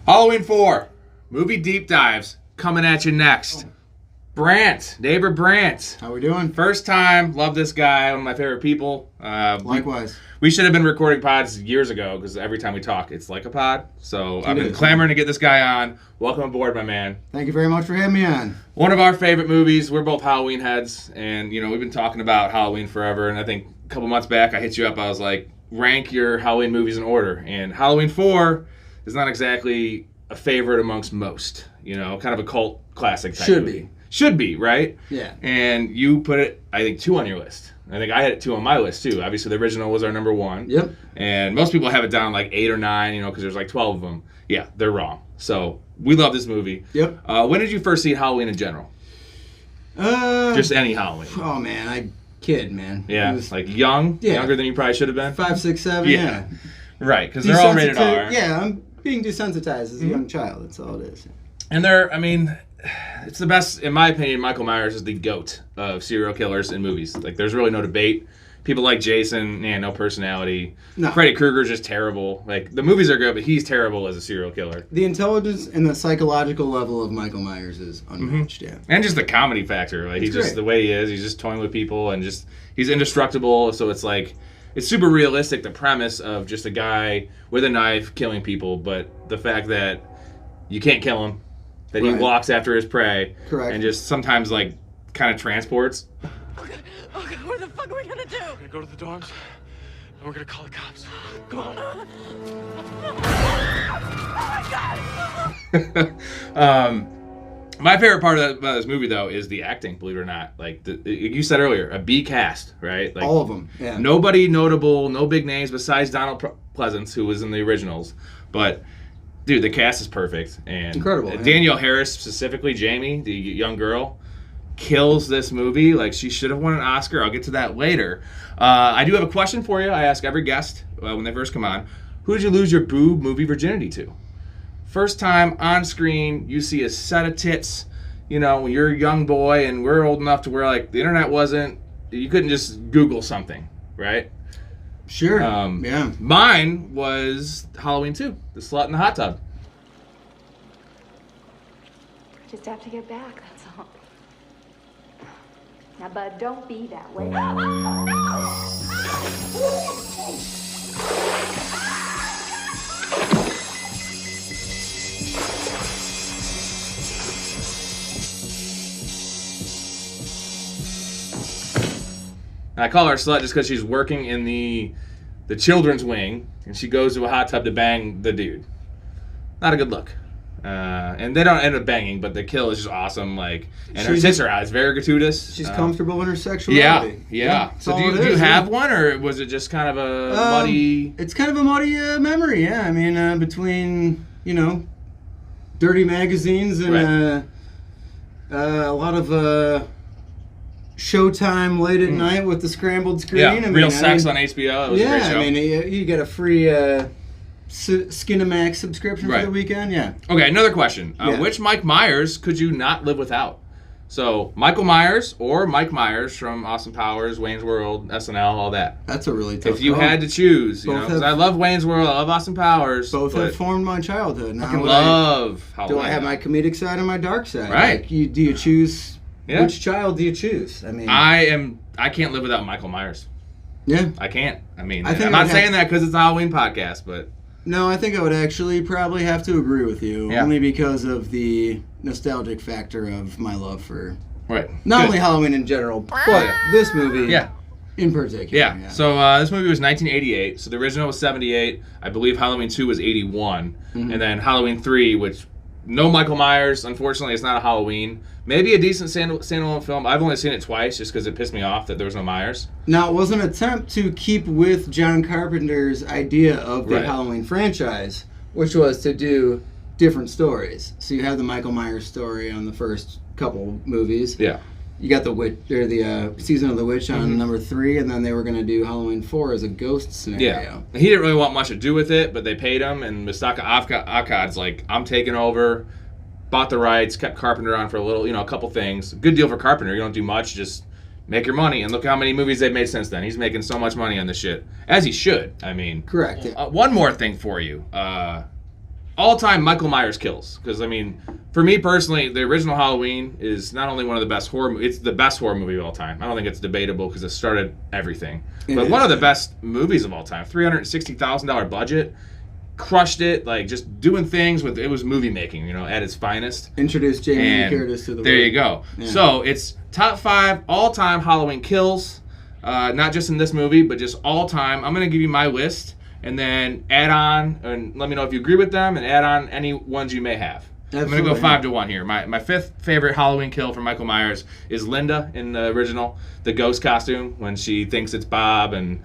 Halloween 4, movie deep dives coming at you next. Brant, neighbor Brant. How we doing? First time, love this guy, one of my favorite people. Likewise. We should have been recording pods years ago because every time we talk, it's like a pod. So I've been clamoring to get this guy on. Welcome aboard, my man. Thank you very much for having me on. One of our favorite movies. We're both Halloween heads, and we've been talking about Halloween forever. And I think a couple months back, I hit you up. I was like, rank your Halloween movies in order. And Halloween 4 is not exactly a favorite amongst most. Kind of a cult classic type movie. Should be, right? Yeah. And you put it, I think, 2 on your list. I think I had it 2 on my list, too. Obviously, the original was our number 1. Yep. And most people have it down like 8 or 9, because there's like 12 of them. Yeah, they're wrong. So, we love this movie. Yep. When did you first see Halloween in general? Just any Halloween. Oh, man. Kid, man. Yeah, like young? Yeah. Younger than you probably should have been? 5, 6, 7, yeah. Right, because they're all rated R. Yeah, I'm being desensitized as a young child. That's all it is. And it's the best, in my opinion. Michael Myers is the GOAT of serial killers in movies. Like, there's really no debate. People like Jason, no personality. No. Freddy Krueger's just terrible. Like, the movies are good, but he's terrible as a serial killer. The intelligence and the psychological level of Michael Myers is unmatched, yeah. And just the comedy factor. Like, he's just the way he is. He's just toying with people and just, he's indestructible. So it's like, it's super realistic, the premise of just a guy with a knife killing people, but the fact that you can't kill him. That he walks after his prey. Correct. And just sometimes, kind of transports. Okay, what the fuck are we gonna do? We're gonna go to the dorms, and we're gonna call the cops. Come on. Oh my god! My favorite part about this movie, though, is the acting, believe it or not. Like you said earlier, a B cast, right? Like, all of them, yeah. Nobody notable, no big names besides Donald Pleasance, who was in the originals. But... dude, the cast is perfect. And incredible. Danielle Harris, specifically Jamie, the young girl, kills this movie. Like, she should have won an Oscar. I'll get to that later. I do have a question for you. I ask every guest when they first come on. Who did you lose your boob movie virginity to? First time on screen, you see a set of tits, when you're a young boy, and we're old enough to where, the internet wasn't, you couldn't just Google something, right? Sure. Yeah. Mine was Halloween 2, The Slut in the Hot Tub. Just have to get back, that's all. Now, bud, don't be that way. I call her a slut just because she's working in the children's wing, and she goes to a hot tub to bang the dude. Not a good look. And they don't end up banging, but the kill is just awesome. And her tits are out. It's very gratuitous. She's comfortable in her sexuality. Yeah. So do you have one, or was it just kind of a muddy... It's kind of a muddy memory, yeah. Between, dirty magazines and a lot of... Showtime late at night with the scrambled screen. Yeah, Real Sex on HBO. That was a great show. You get a free Skinamax subscription for the weekend. Yeah. Okay, another question. Which Mike Myers could you not live without? So, Michael Myers or Mike Myers from Austin Powers, Wayne's World, SNL, all that. That's a really tough If you had to choose, because I love Wayne's World, I love Austin Powers. Both have formed my childhood. Now, I love Halloween. Do I have my comedic side and my dark side? Right. Do you choose... Yeah. Which child do you choose? I can't live without Michael Myers. Yeah. I can't. I'm not saying that because it's a Halloween podcast, but... No, I think I would actually probably have to agree with you, only because of the nostalgic factor of my love for... Not only Halloween in general, but this movie in particular. Yeah. So this movie was 1988, so the original was 78. I believe Halloween 2 was 81. Mm-hmm. And then Halloween 3, which... No Michael Myers. Unfortunately, it's not a Halloween. Maybe a decent standalone film. I've only seen it twice just because it pissed me off that there was no Myers. Now, it was an attempt to keep with John Carpenter's idea of the Halloween franchise, which was to do different stories. So you have the Michael Myers story on the first couple movies. Yeah. You got the Season of the Witch on number 3, and then they were going to do Halloween 4 as a ghost scenario. Yeah. He didn't really want much to do with it, but they paid him, and Mustaka Akkad's like, I'm taking over, bought the rights, kept Carpenter on for a little, a couple things. Good deal for Carpenter. You don't do much, just make your money. And look how many movies they've made since then. He's making so much money on this shit. As he should, Correct. One more thing for you. all-time Michael Myers kills. Because, I mean, for me personally, the original Halloween is not only one of the best horror it's the best horror movie of all time. I don't think it's debatable because it started everything. But one of the best movies of all time. $360,000 budget. Crushed it, like just doing things with it was movie making, at its finest. Introduced Jamie Lee Curtis to the there world. You go. Yeah. So it's top 5 all-time Halloween kills, not just in this movie, but just all time. I'm gonna give you my list and then add on and let me know if you agree with them and add on any ones you may have. Absolutely. I'm gonna go 5-1 here. My 5th favorite Halloween kill from Michael Myers is Linda in the original, the ghost costume when she thinks it's Bob and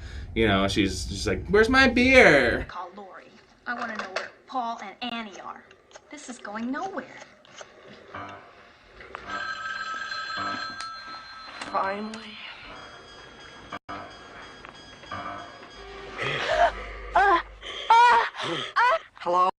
she's just like, "Where's my beer?" Call Lori. I want to know where Paul and Annie are. This is going nowhere. Finally. Hello?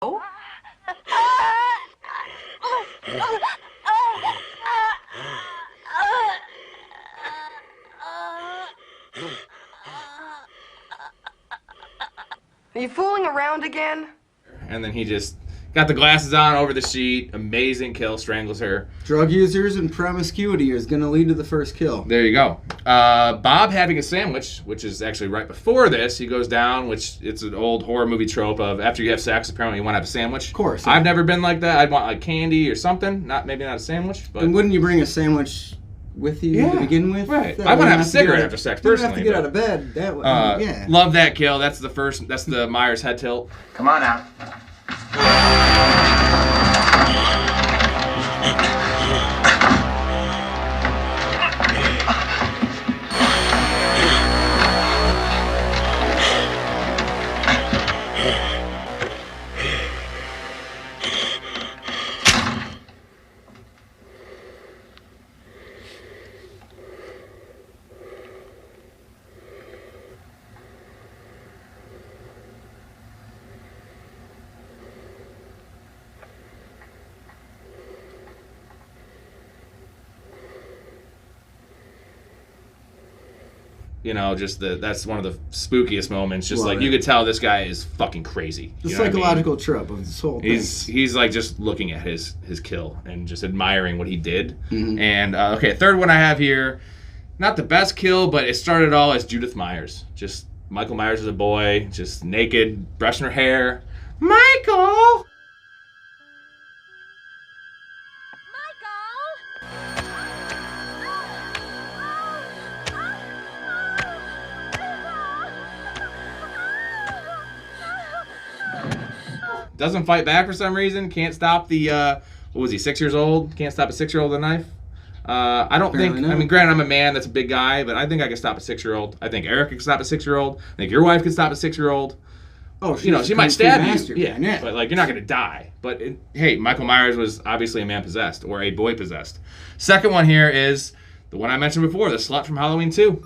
Are you fooling around again? And then he just got the glasses on over the sheet. Amazing kill, strangles her. Drug users and promiscuity is going to lead to the first kill. There you go. Bob having a sandwich, which is actually right before this. He goes down, which it's an old horror movie trope of after you have sex, apparently you want to have a sandwich. Of course. Yeah. I've never been like that. I'd want like candy or something. Maybe not a sandwich, but. And wouldn't you bring a sandwich with you to begin with? Right. That I want way to have you a cigarette after sex, personally. You have to get out of bed that way. Yeah. Love that kill. That's the Myers head tilt. Come on out. That's one of the spookiest moments. Just Love like it. you could tell this guy is fucking crazy. The You know what I mean? psychological trope of this whole thing. He's like just looking at his kill and just admiring what he did. Mm-hmm. And third one I have here, not the best kill, but it started all as Judith Myers. Just Michael Myers as a boy, just naked, brushing her hair. Michael. Doesn't fight back for some reason. Can't stop the, what was he, 6 years old? Can't stop a 6-year-old with a knife? I don't Apparently think, not. I mean, granted, I'm a man that's a big guy, but I think I can stop a 6-year-old. I think Erica can stop a 6-year-old. I think your wife can stop a 6-year-old. Oh, She might kung fu stab master, you. man, But like, you're not going to die. But hey, Michael Myers was obviously a man possessed or a boy possessed. Second one here is the one I mentioned before, the slut from Halloween 2.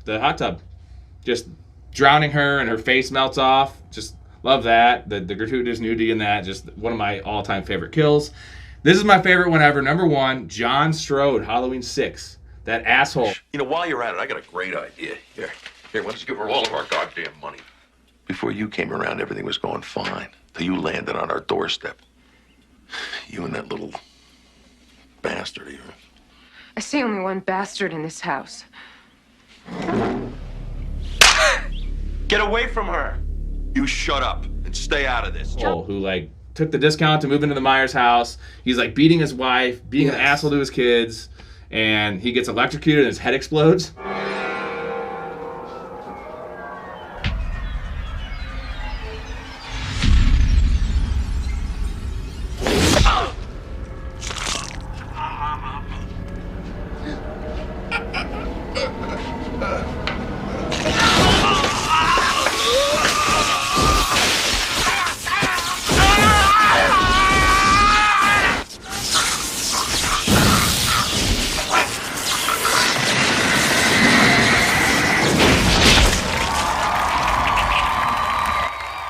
The hot tub. Just drowning her and her face melts off. Just love that. The gratuitous nudity in that. Just one of my all-time favorite kills. This is my favorite one ever. Number 1, John Strode, Halloween 6. That asshole. While you're at it, I got a great idea. Here, why don't you give her all of our goddamn money? Before you came around, everything was going fine. Till you landed on our doorstep. You and that little bastard of yours. I see only one bastard in this house. Get away from her! You shut up and stay out of this. Who like took the discount to move into the Myers house. He's like beating his wife, being an asshole to his kids, and he gets electrocuted and his head explodes.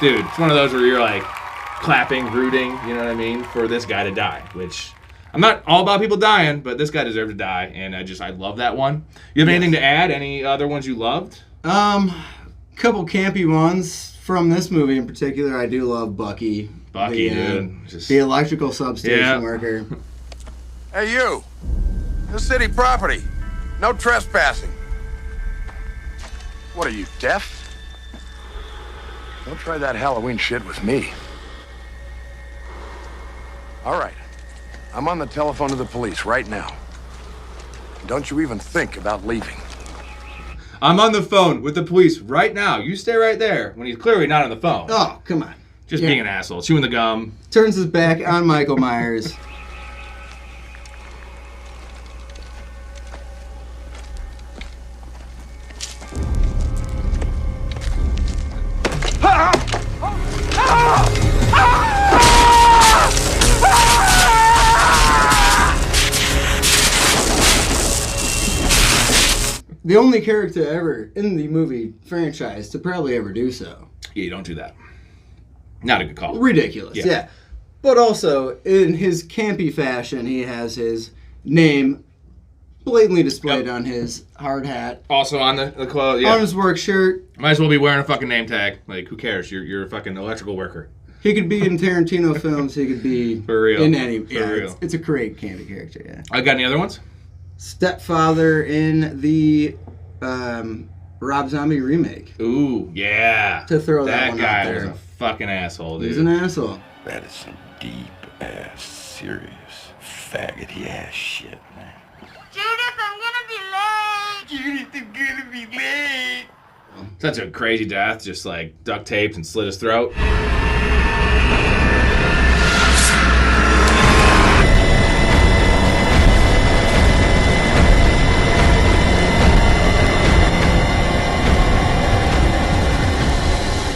Dude, it's one of those where you're like clapping, rooting, you know what I mean, for this guy to die, which I'm not all about people dying, but this guy deserved to die, and I love that one. You have anything to add? Any other ones you loved? Couple campy ones from this movie in particular. I do love Bucky. Bucky, dude. The electrical substation worker. Hey, you. This city property. No trespassing. What are you, deaf? Don't try that Halloween shit with me. All right. I'm on the telephone to the police right now. Don't you even think about leaving. I'm on the phone with the police right now. You stay right there when he's clearly not on the phone. Oh, come on. Just being an asshole. Chewing the gum. Turns his back on Michael Myers. The only character ever in the movie franchise to probably ever do so. Yeah, you don't do that. Not a good call. Ridiculous, yeah. But also, in his campy fashion, he has his name blatantly displayed on his hard hat. Also on the clothes, yeah. On his work shirt. Might as well be wearing a fucking name tag. Like, who cares? You're a fucking electrical worker. He could be in Tarantino films. He could be For real. in any. For Yeah, real. It's a great campy character, yeah. I got any other ones? Stepfather in the Rob Zombie remake. Ooh, yeah. To throw that one out guy there. was a fucking asshole, dude. He's an asshole. That is some deep-ass, serious, faggoty-ass shit, man. Judith, I'm gonna be late. Judith, I'm gonna be late. Such a crazy death, just like duct taped and slit his throat.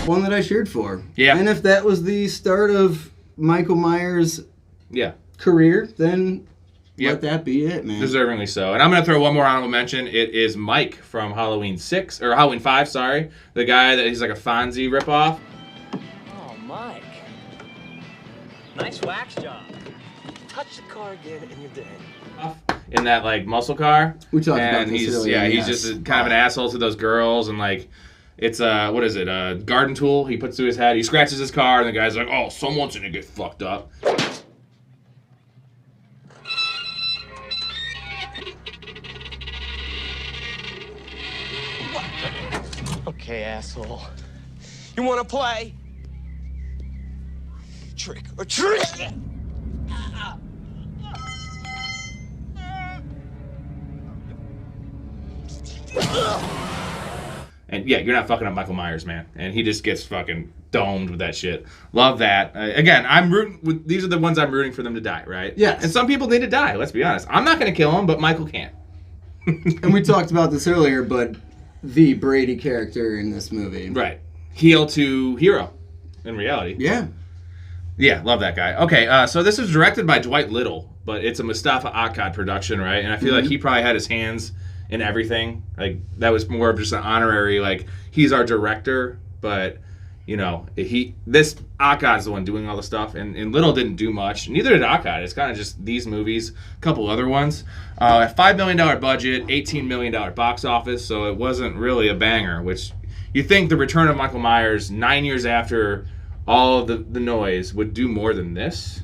One that I cheered for. Yeah. And if that was the start of Michael Myers' career, then let that be it, man. Deservingly so. And I'm going to throw one more honorable mention. It is Mike from Halloween 5, sorry. The guy that he's like a Fonzie ripoff. Oh, Mike. Nice wax job. Touch the car again and you're dead. In that like muscle car. We talked about this he's earlier, he's just kind of an asshole to those girls, and like it's what is it? A garden tool he puts through his head. He scratches his car, and the guy's like, "Oh, someone's gonna get fucked up." Okay, asshole. You wanna play? Trick or treat! And yeah, you're not fucking up Michael Myers, man. And he just gets fucking domed with that shit. Love that. Again, I'm rooting with these are the ones I'm rooting for them to die, right? Yes. And some people need to die. Let's be honest. I'm not gonna kill him, but Michael can't. And we talked about this earlier, but the Brady character in this movie. Right. Heel to hero, in reality. Yeah. Yeah, love that guy. Okay, so this is directed by Dwight Little, but it's a Mustafa Akkad production, right? And I feel like he probably had his hands in everything. Like, that was more of just an honorary, like, he's our director, but, you know, this Akkad's the one doing all the stuff, and Little didn't do much. Neither did Akkad. It's kind of just these movies, a couple other ones. A $5 million budget, $18 million box office, so it wasn't really a banger, which you think the return of Michael Myers 9 years after all of the noise would do more than this.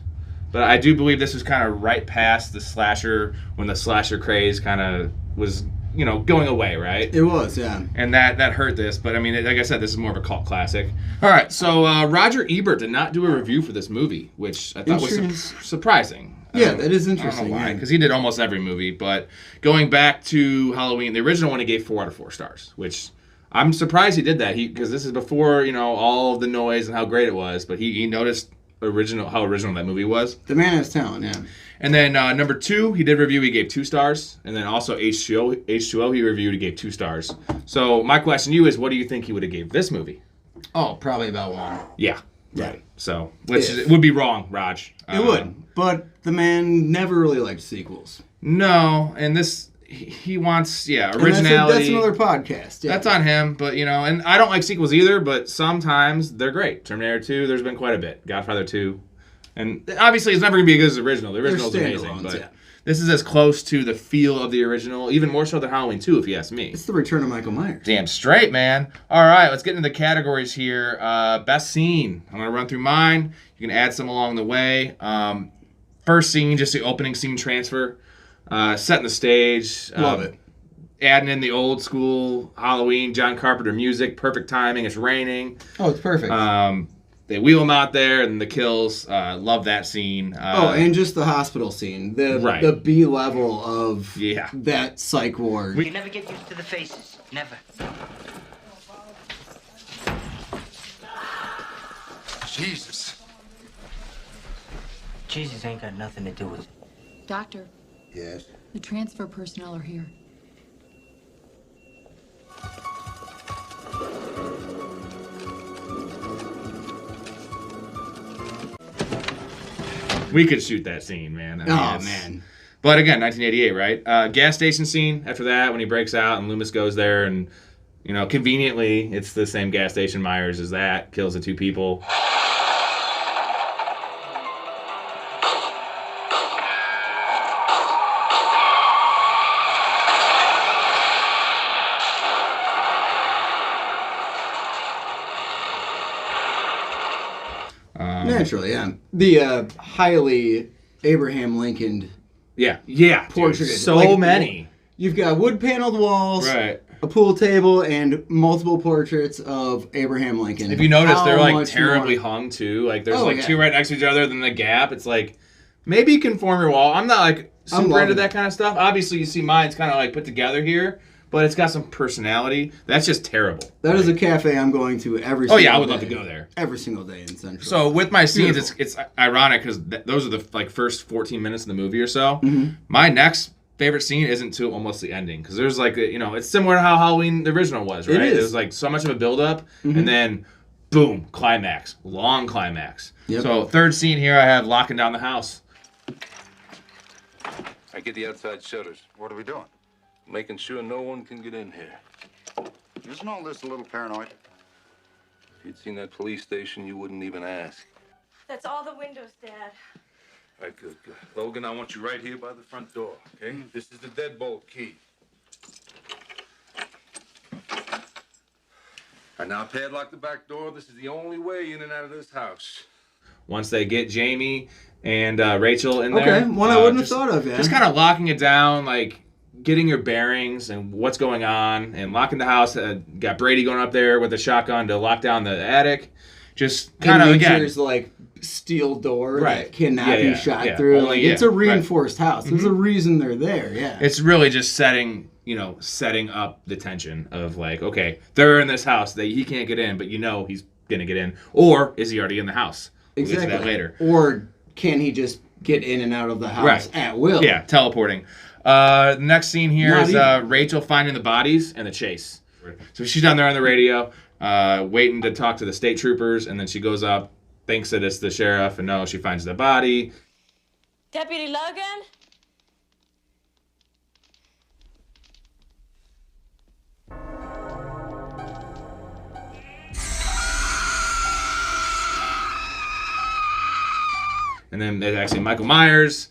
But I do believe this was kind of right past the slasher, when the slasher craze kind of was, you know, going away, right? It was, yeah. And that hurt this. But, I mean, like I said, this is more of a cult classic. All right, so Roger Ebert did not do a review for this movie, which I thought was surprising. Yeah, that is interesting. I don't know why, yeah. because he did almost every movie. But going back to Halloween, the original one he gave 4 out of 4 stars, which I'm surprised he did that. Because this is before, you know, all of the noise and how great it was. But he noticed how original that movie was. The man has talent, yeah. And then number 2, he did review. He gave 2 stars. And then also H2O he reviewed. He gave 2 stars. So my question to you is, what do you think he would have gave this movie? Oh, probably about 1. Yeah. Yeah. Right. So, which would be wrong, Raj. It would. But the man never really liked sequels. No, and this he wants originality. That's another podcast. Yeah. That's on him, but you know, and I don't like sequels either, but sometimes they're great. Terminator 2, there's been quite a bit. Godfather 2, And obviously, it's never going to be as good as the original. The They're original is amazing, standalones, but yeah. this is as close to the feel of the original, even more so than Halloween 2, if you ask me. It's the return of Michael Myers. Damn straight, man. All right, let's get into the categories here. Best scene. I'm going to run through mine. You can add some along the way. First scene, just the opening scene transfer. Setting the stage. Love it. Adding in the old school Halloween John Carpenter music. Perfect timing. It's raining. Oh, it's perfect. They wheel him out there and the kills. Love that scene. And just the hospital scene. The B level of that psych ward. You never get used to the faces. Never. Jesus. Jesus ain't got nothing to do with it. Doctor, Yes? the transfer personnel are here. We could shoot that scene, man. I mean, man. But again, 1988, right? Gas station scene after that when he breaks out and Loomis goes there and, you know, conveniently, it's the same gas station Myers as that. Kills the two people. Naturally, yeah. The highly Abraham Lincoln portrait. So many. You've got wood-paneled walls, Right. a pool table, and multiple portraits of Abraham Lincoln. If you notice, How they're like much terribly more- hung too. Like there's Oh, like yeah. two right next to each other, then the gap. It's like maybe you can form your wall. I'm not like super loving into that it. kind of stuff. Obviously, you see mine's kind of like put together here, but it's got some personality. That's just terrible. That is a cafe I'm going to every Oh single yeah, I would day. love to go there. Every single day in Central. So with my scenes, Beautiful. it's ironic because those are the like first 14 minutes of the movie or so. Mhm. My next favorite scene isn't till almost the ending because there's like it's similar to how Halloween the original was, right? It is. There's like so much of a build up Mhm. and then boom, climax, long climax. Yep. So third scene here, I have locking down the house. I get the outside shutters. What are we doing? Making sure no one can get in here. Isn't all this a little paranoid? If you'd seen that police station, you wouldn't even ask. That's all the windows, Dad. All right, good. Logan, I want you right here by the front door, okay? This is the deadbolt key. And now padlock the back door. This is the only way in and out of this house. Once they get Jamie and Rachel in there. Okay, one I wouldn't have just- thought of, yeah. Just kind of locking it down, like getting your bearings and what's going on, and locking the house. Got Brady going up there with a shotgun to lock down the attic. Just kind of again. There's like steel door Right. that cannot Yeah, be yeah, shot yeah. through. Only- Like, it's a yeah, right. reinforced house. There's a reason they're there. Yeah. It's really just setting up the tension of like, okay, they're in this house. He can't get in, but he's gonna get in, or is he already in the house? We'll get to that later. Or can he just get in and out of the house Right. at will? Yeah, teleporting. The next scene here Not is even. Rachel finding the bodies and the chase. So she's down there on the radio, waiting to talk to the state troopers, and then she goes up, thinks that it's the sheriff, and no, she finds the body. Deputy Logan? And then there's actually Michael Myers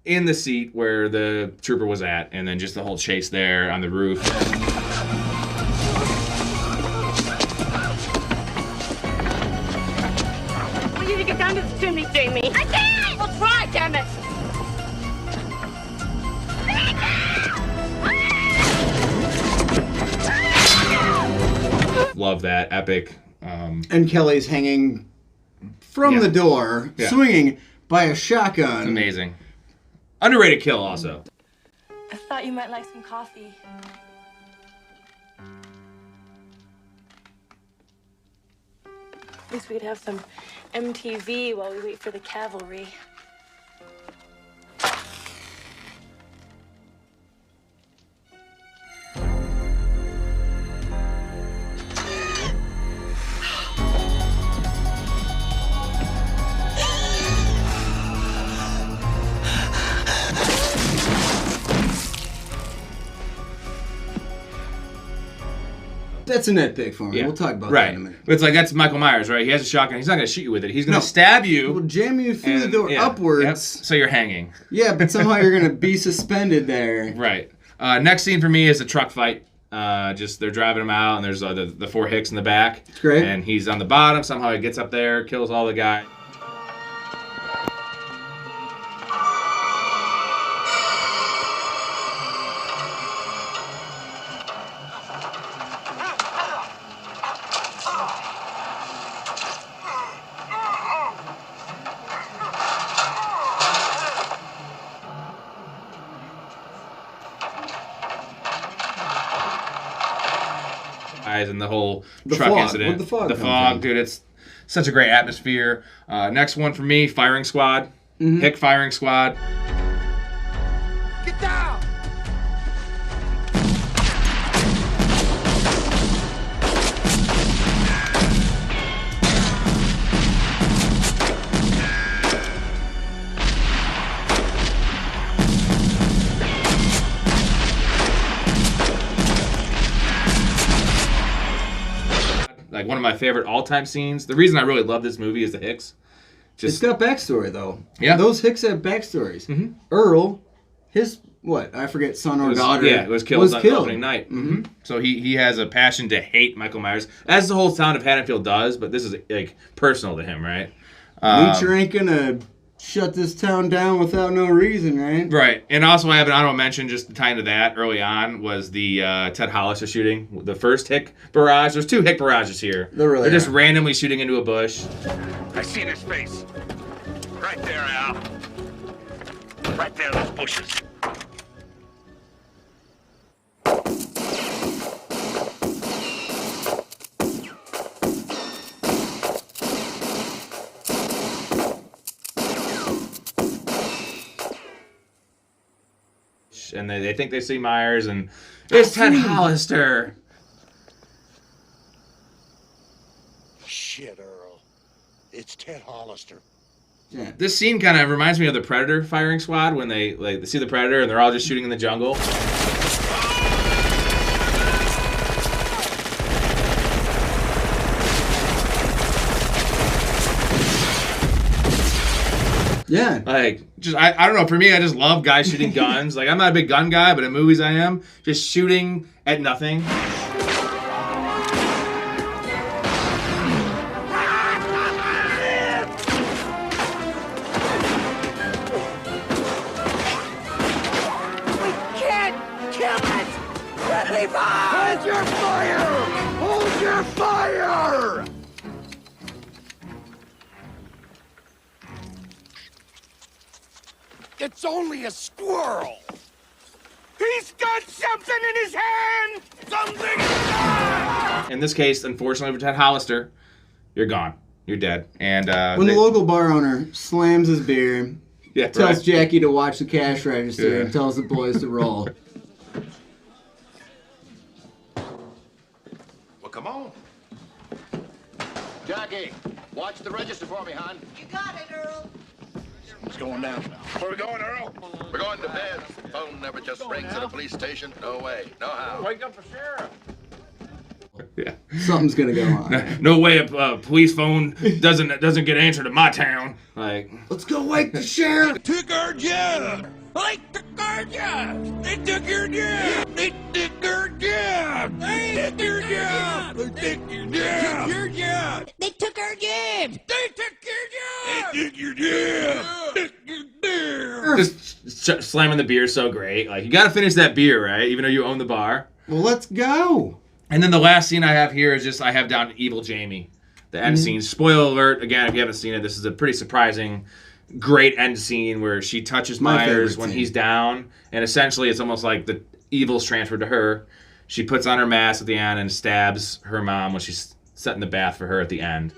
in the seat where the trooper was at, and then just the whole chase there on the roof. We need to get down to the chimney, Jamie. I can't! We'll try, damn it! Love that epic. And Kelly's hanging from the door, swinging by a shotgun. It's amazing. Underrated kill also. I thought you might like some coffee. At least we could have some MTV while we wait for the cavalry. That's a nitpick for me. Yeah. We'll talk about that in a minute. But it's like, that's Michael Myers, right? He has a shotgun. He's not going to shoot you with it. He's going to stab you. We'll jam you through the door upwards. Yep. So you're hanging. Yeah, but somehow you're going to be suspended there. Right. Next scene for me is a truck fight. Just they're driving him out, and there's the 4 Hicks in the back. It's great. And he's on the bottom. Somehow he gets up there, kills all the guys. And the whole truck incident. Where'd the fog the come fog, from? dude, it's such a great atmosphere. Next one for me, firing squad. Hick firing squad. Get down! Like one of my favorite all-time scenes. The reason I really love this movie is the Hicks. It's got backstory, though. Yeah. Those Hicks have backstories. Earl, his, I forget, son or daughter. Yeah, it was killed on opening night. So he has a passion to hate Michael Myers, as the whole town of Haddonfield does, but this is like personal to him, right? Leecher ain't gonna shut this town down without no reason, right? Right. And also I have an honorable mention, just tying to that early on, was the Ted Hollister shooting. The first Hick barrage. There's 2 Hick barrages here. They're just randomly shooting into a bush. I seen his face. Right there, Al. Right there in those bushes. And they think they see Myers, and it's Ted Hollister. Shit, Earl. It's Ted Hollister. Yeah. This scene kind of reminds me of the Predator firing squad when they see the Predator and they're all just shooting in the jungle. Yeah. Like, just I don't know. For me, I just love guys shooting guns. Like, I'm not a big gun guy, but in movies I am. Just shooting at nothing. Hold your fire! Hold your fire! It's only a squirrel. He's got something in his hand! Something in In this case, unfortunately for Ted Hollister, you're gone. You're dead. And when the local bar owner slams his beer, tells right. Jackie to watch the cash register, and tells the boys to roll. Well, come on. Jackie, watch the register for me, hon. You got it, Earl. What's going down? Where we going, Earl? We're going to bed. Phone never just rings at a police station. No way. No how. Wake up the sheriff. Yeah. Something's gonna go on. No way a police phone doesn't get answered in my town. Like, let's go wake the sheriff. They took our job. They took our job. They took your job. They took our job. They took your job. They took your job. Your job. They took our jobs. They took your job. They took your job. They took your job. just slamming the beer so great. Like, you got to finish that beer, right? Even though you own the bar. Well, let's go. And then the last scene I have here is just I have down Evil Jamie. The end scene. Spoiler alert. Again, if you haven't seen it, this is a pretty surprising, great end scene where she touches Myers when he's down. And essentially it's almost like the evil's transferred to her. She puts on her mask at the end and stabs her mom when she's setting the bath for her at the end.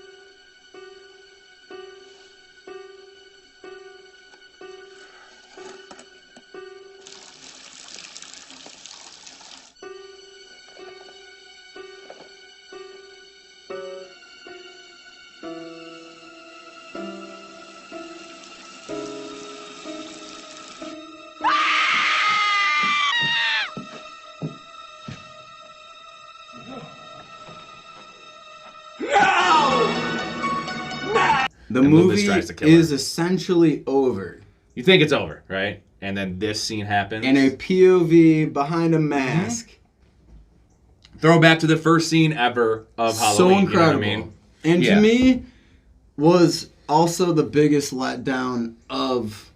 The and movie Loomis tries to kill is her. essentially over. You think it's over, right? And then this scene happens. And a POV behind a mask. Throwback to the first scene ever of Halloween. So incredible. You know what I mean? And to me, was also the biggest letdown of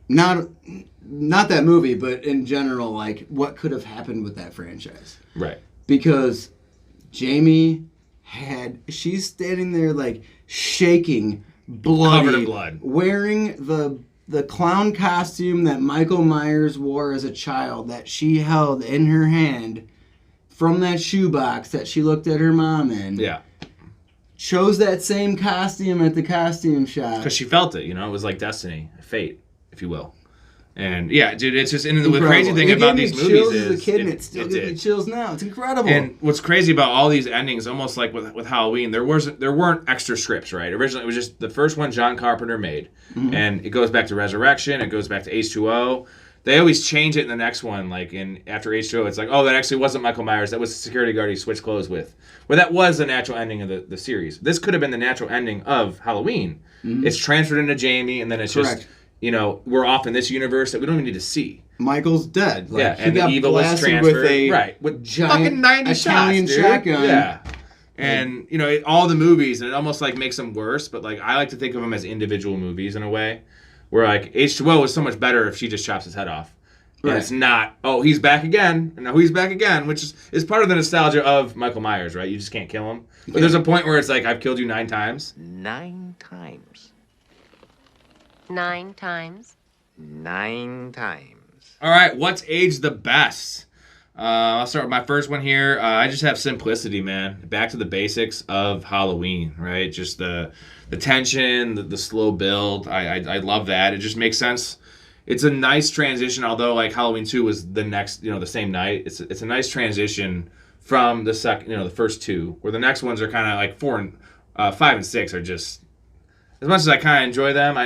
not that movie, but in general, like what could have happened with that franchise. Right. Because Jamie she's standing there like shaking, bloody, Covered in blood, wearing the clown costume that Michael Myers wore as a child that she held in her hand from that shoebox that she looked at her mom in. Yeah. Chose that same costume at the costume shop. Because she felt it, you know? It was like destiny, fate, if you will. And yeah, dude, it's just, and the crazy thing about these movies is, as a kid, and it still gives me chills now. It's incredible. And what's crazy about all these endings, almost like with Halloween, there weren't extra scripts, right? Originally, it was just the first one John Carpenter made, and it goes back to Resurrection, it goes back to H2O. They always change it in the next one, like after H2O, it's like, oh, that actually wasn't Michael Myers, that was the security guard he switched clothes with. Well, that was the natural ending of the series. This could have been the natural ending of Halloween. It's transferred into Jamie, and then it's just, you know, we're off in this universe that we don't even need to see. Michael's dead. Like, yeah, he and got the evil is blasted transferred with giant fucking 90 Italian shots, dude. shotgun. Yeah. And, you know, all the movies, and it almost like makes them worse, but like I like to think of them as individual movies in a way, where like H2O was so much better if she just chops his head off. And it's not, oh, he's back again, and now he's back again, which is part of the nostalgia of Michael Myers, right? You just can't kill him. But there's a point where it's like, I've killed you 9 times. 9 times. 9 times. 9 times. All right, what's aged the best? I'll start with my first one here. I just have simplicity, man. Back to the basics of Halloween, right? Just the tension, the slow build. I love that. It just makes sense. It's a nice transition, although like Halloween 2 was the next, you know, the same night. It's a nice transition from the the first 2, where the next ones are kind of like 5 and 6 are just, as much as I kind of enjoy them,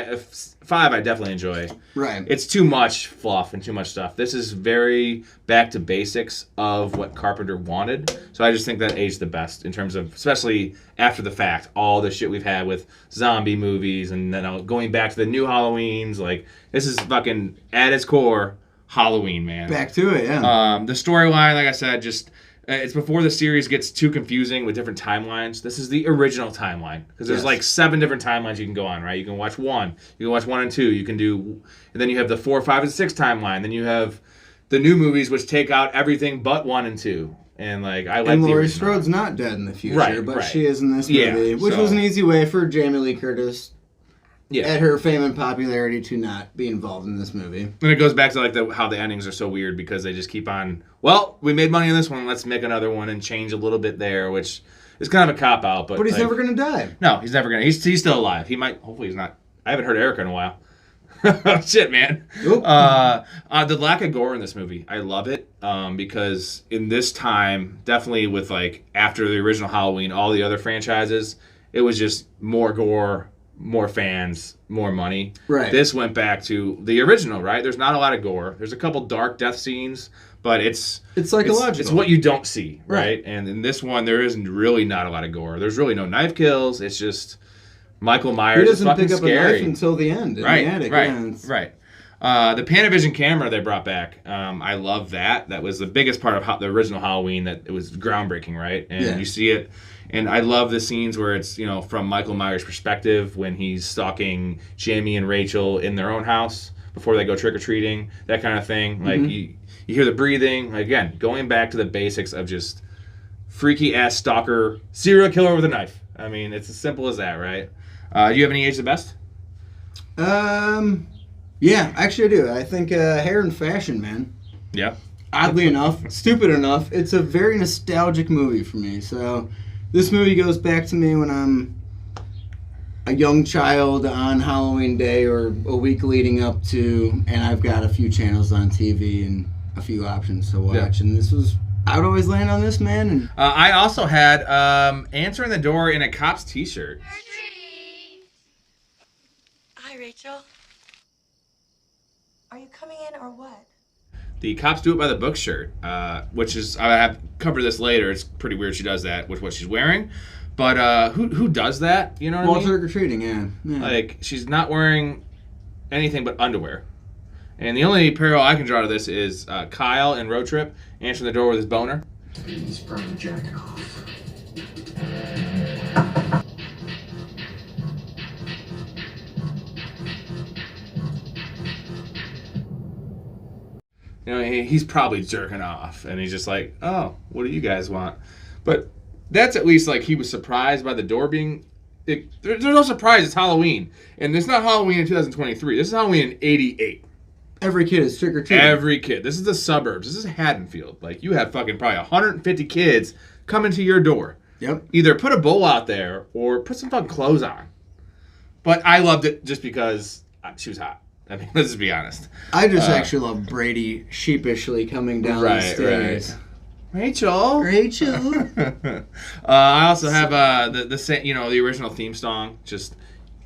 5 I definitely enjoy. Right. It's too much fluff and too much stuff. This is very back to basics of what Carpenter wanted. So I just think that aged the best in terms of, especially after the fact, all the shit we've had with zombie movies and then going back to the new Halloweens. Like, this is fucking, at its core, Halloween, man. Back to it, yeah. The storyline, like I said, just... it's before the series gets too confusing with different timelines. This is the original timeline. Because there's like 7 different timelines you can go on, right? You can watch 1. You can watch 1 and 2. You can do... And then you have the 4, 5, and 6 timeline. Then you have the new movies, which take out everything but 1 and 2. And like, I like and the Laurie original. Strode's not dead in the future, Right, but right. she is in this movie. Which was an easy way for Jamie Lee Curtis, at her fame and popularity, to not be involved in this movie. And it goes back to like how the endings are so weird because they just keep on, well, we made money in this one, let's make another one and change a little bit there, which is kind of a cop-out. But he's like, never going to die. No, he's never going to. He's still alive. He might, hopefully he's not. I haven't heard Erica in a while. Shit, man. The lack of gore in this movie, I love it because in this time, definitely with like after the original Halloween, all the other franchises, it was just more gore, more fans, more money. Right. This went back to the original, right? There's not a lot of gore. There's a couple dark death scenes, but it's psychological. It's what you don't see, right? Right. And in this one, there isn't really not a lot of gore. There's really no knife kills. It's just Michael Myers. He doesn't is fucking pick up scary. a knife until the end in right, the attic. Right, Yeah, right. The Panavision camera they brought back, I love that. That was the biggest part of the original Halloween. That it was groundbreaking, right? And you see it, and I love the scenes where it's from Michael Myers' perspective when he's stalking Jamie and Rachel in their own house before they go trick or treating, that kind of thing. Like you hear the breathing. Again, going back to the basics of just freaky ass stalker serial killer with a knife. I mean, it's as simple as that, right? Do you have any age the best? Yeah, actually I do. I think Hair and Fashion, man. Yeah. Oddly enough, stupid enough, it's a very nostalgic movie for me. So this movie goes back to me when I'm a young child on Halloween Day or a week leading up to, and I've got a few channels on TV and a few options to watch. And this was, I would always land on this, man. And I also had Answering the Door in a cop's t-shirt. Hi, Rachel. Are you coming in or what? the Cops Do It by the Book shirt, which is, I have covered this later. It's pretty weird she does that with what she's wearing. But who does that? You know what I mean? Trick-or-treating, yeah. Like, she's not wearing anything but underwear. And the only parallel I can draw to this is Kyle in Road Trip answering the door with his boner. He's probably jacking off. You know, he's probably jerking off, and he's just like, "Oh, what do you guys want?" But that's at least like he was surprised by the door being. There's no surprise. It's Halloween, and it's not Halloween in 2023. This is Halloween in '88. Every kid is trick or treating. Every kid. This is the suburbs. This is Haddonfield. Like, you have fucking probably 150 kids coming to your door. Yep. Either put a bowl out there or put some fucking clothes on. But I loved it just because she was hot. I mean, let's just be honest. I just actually love Brady sheepishly coming down the stairs. Right. Rachel. I also have the original theme song. Just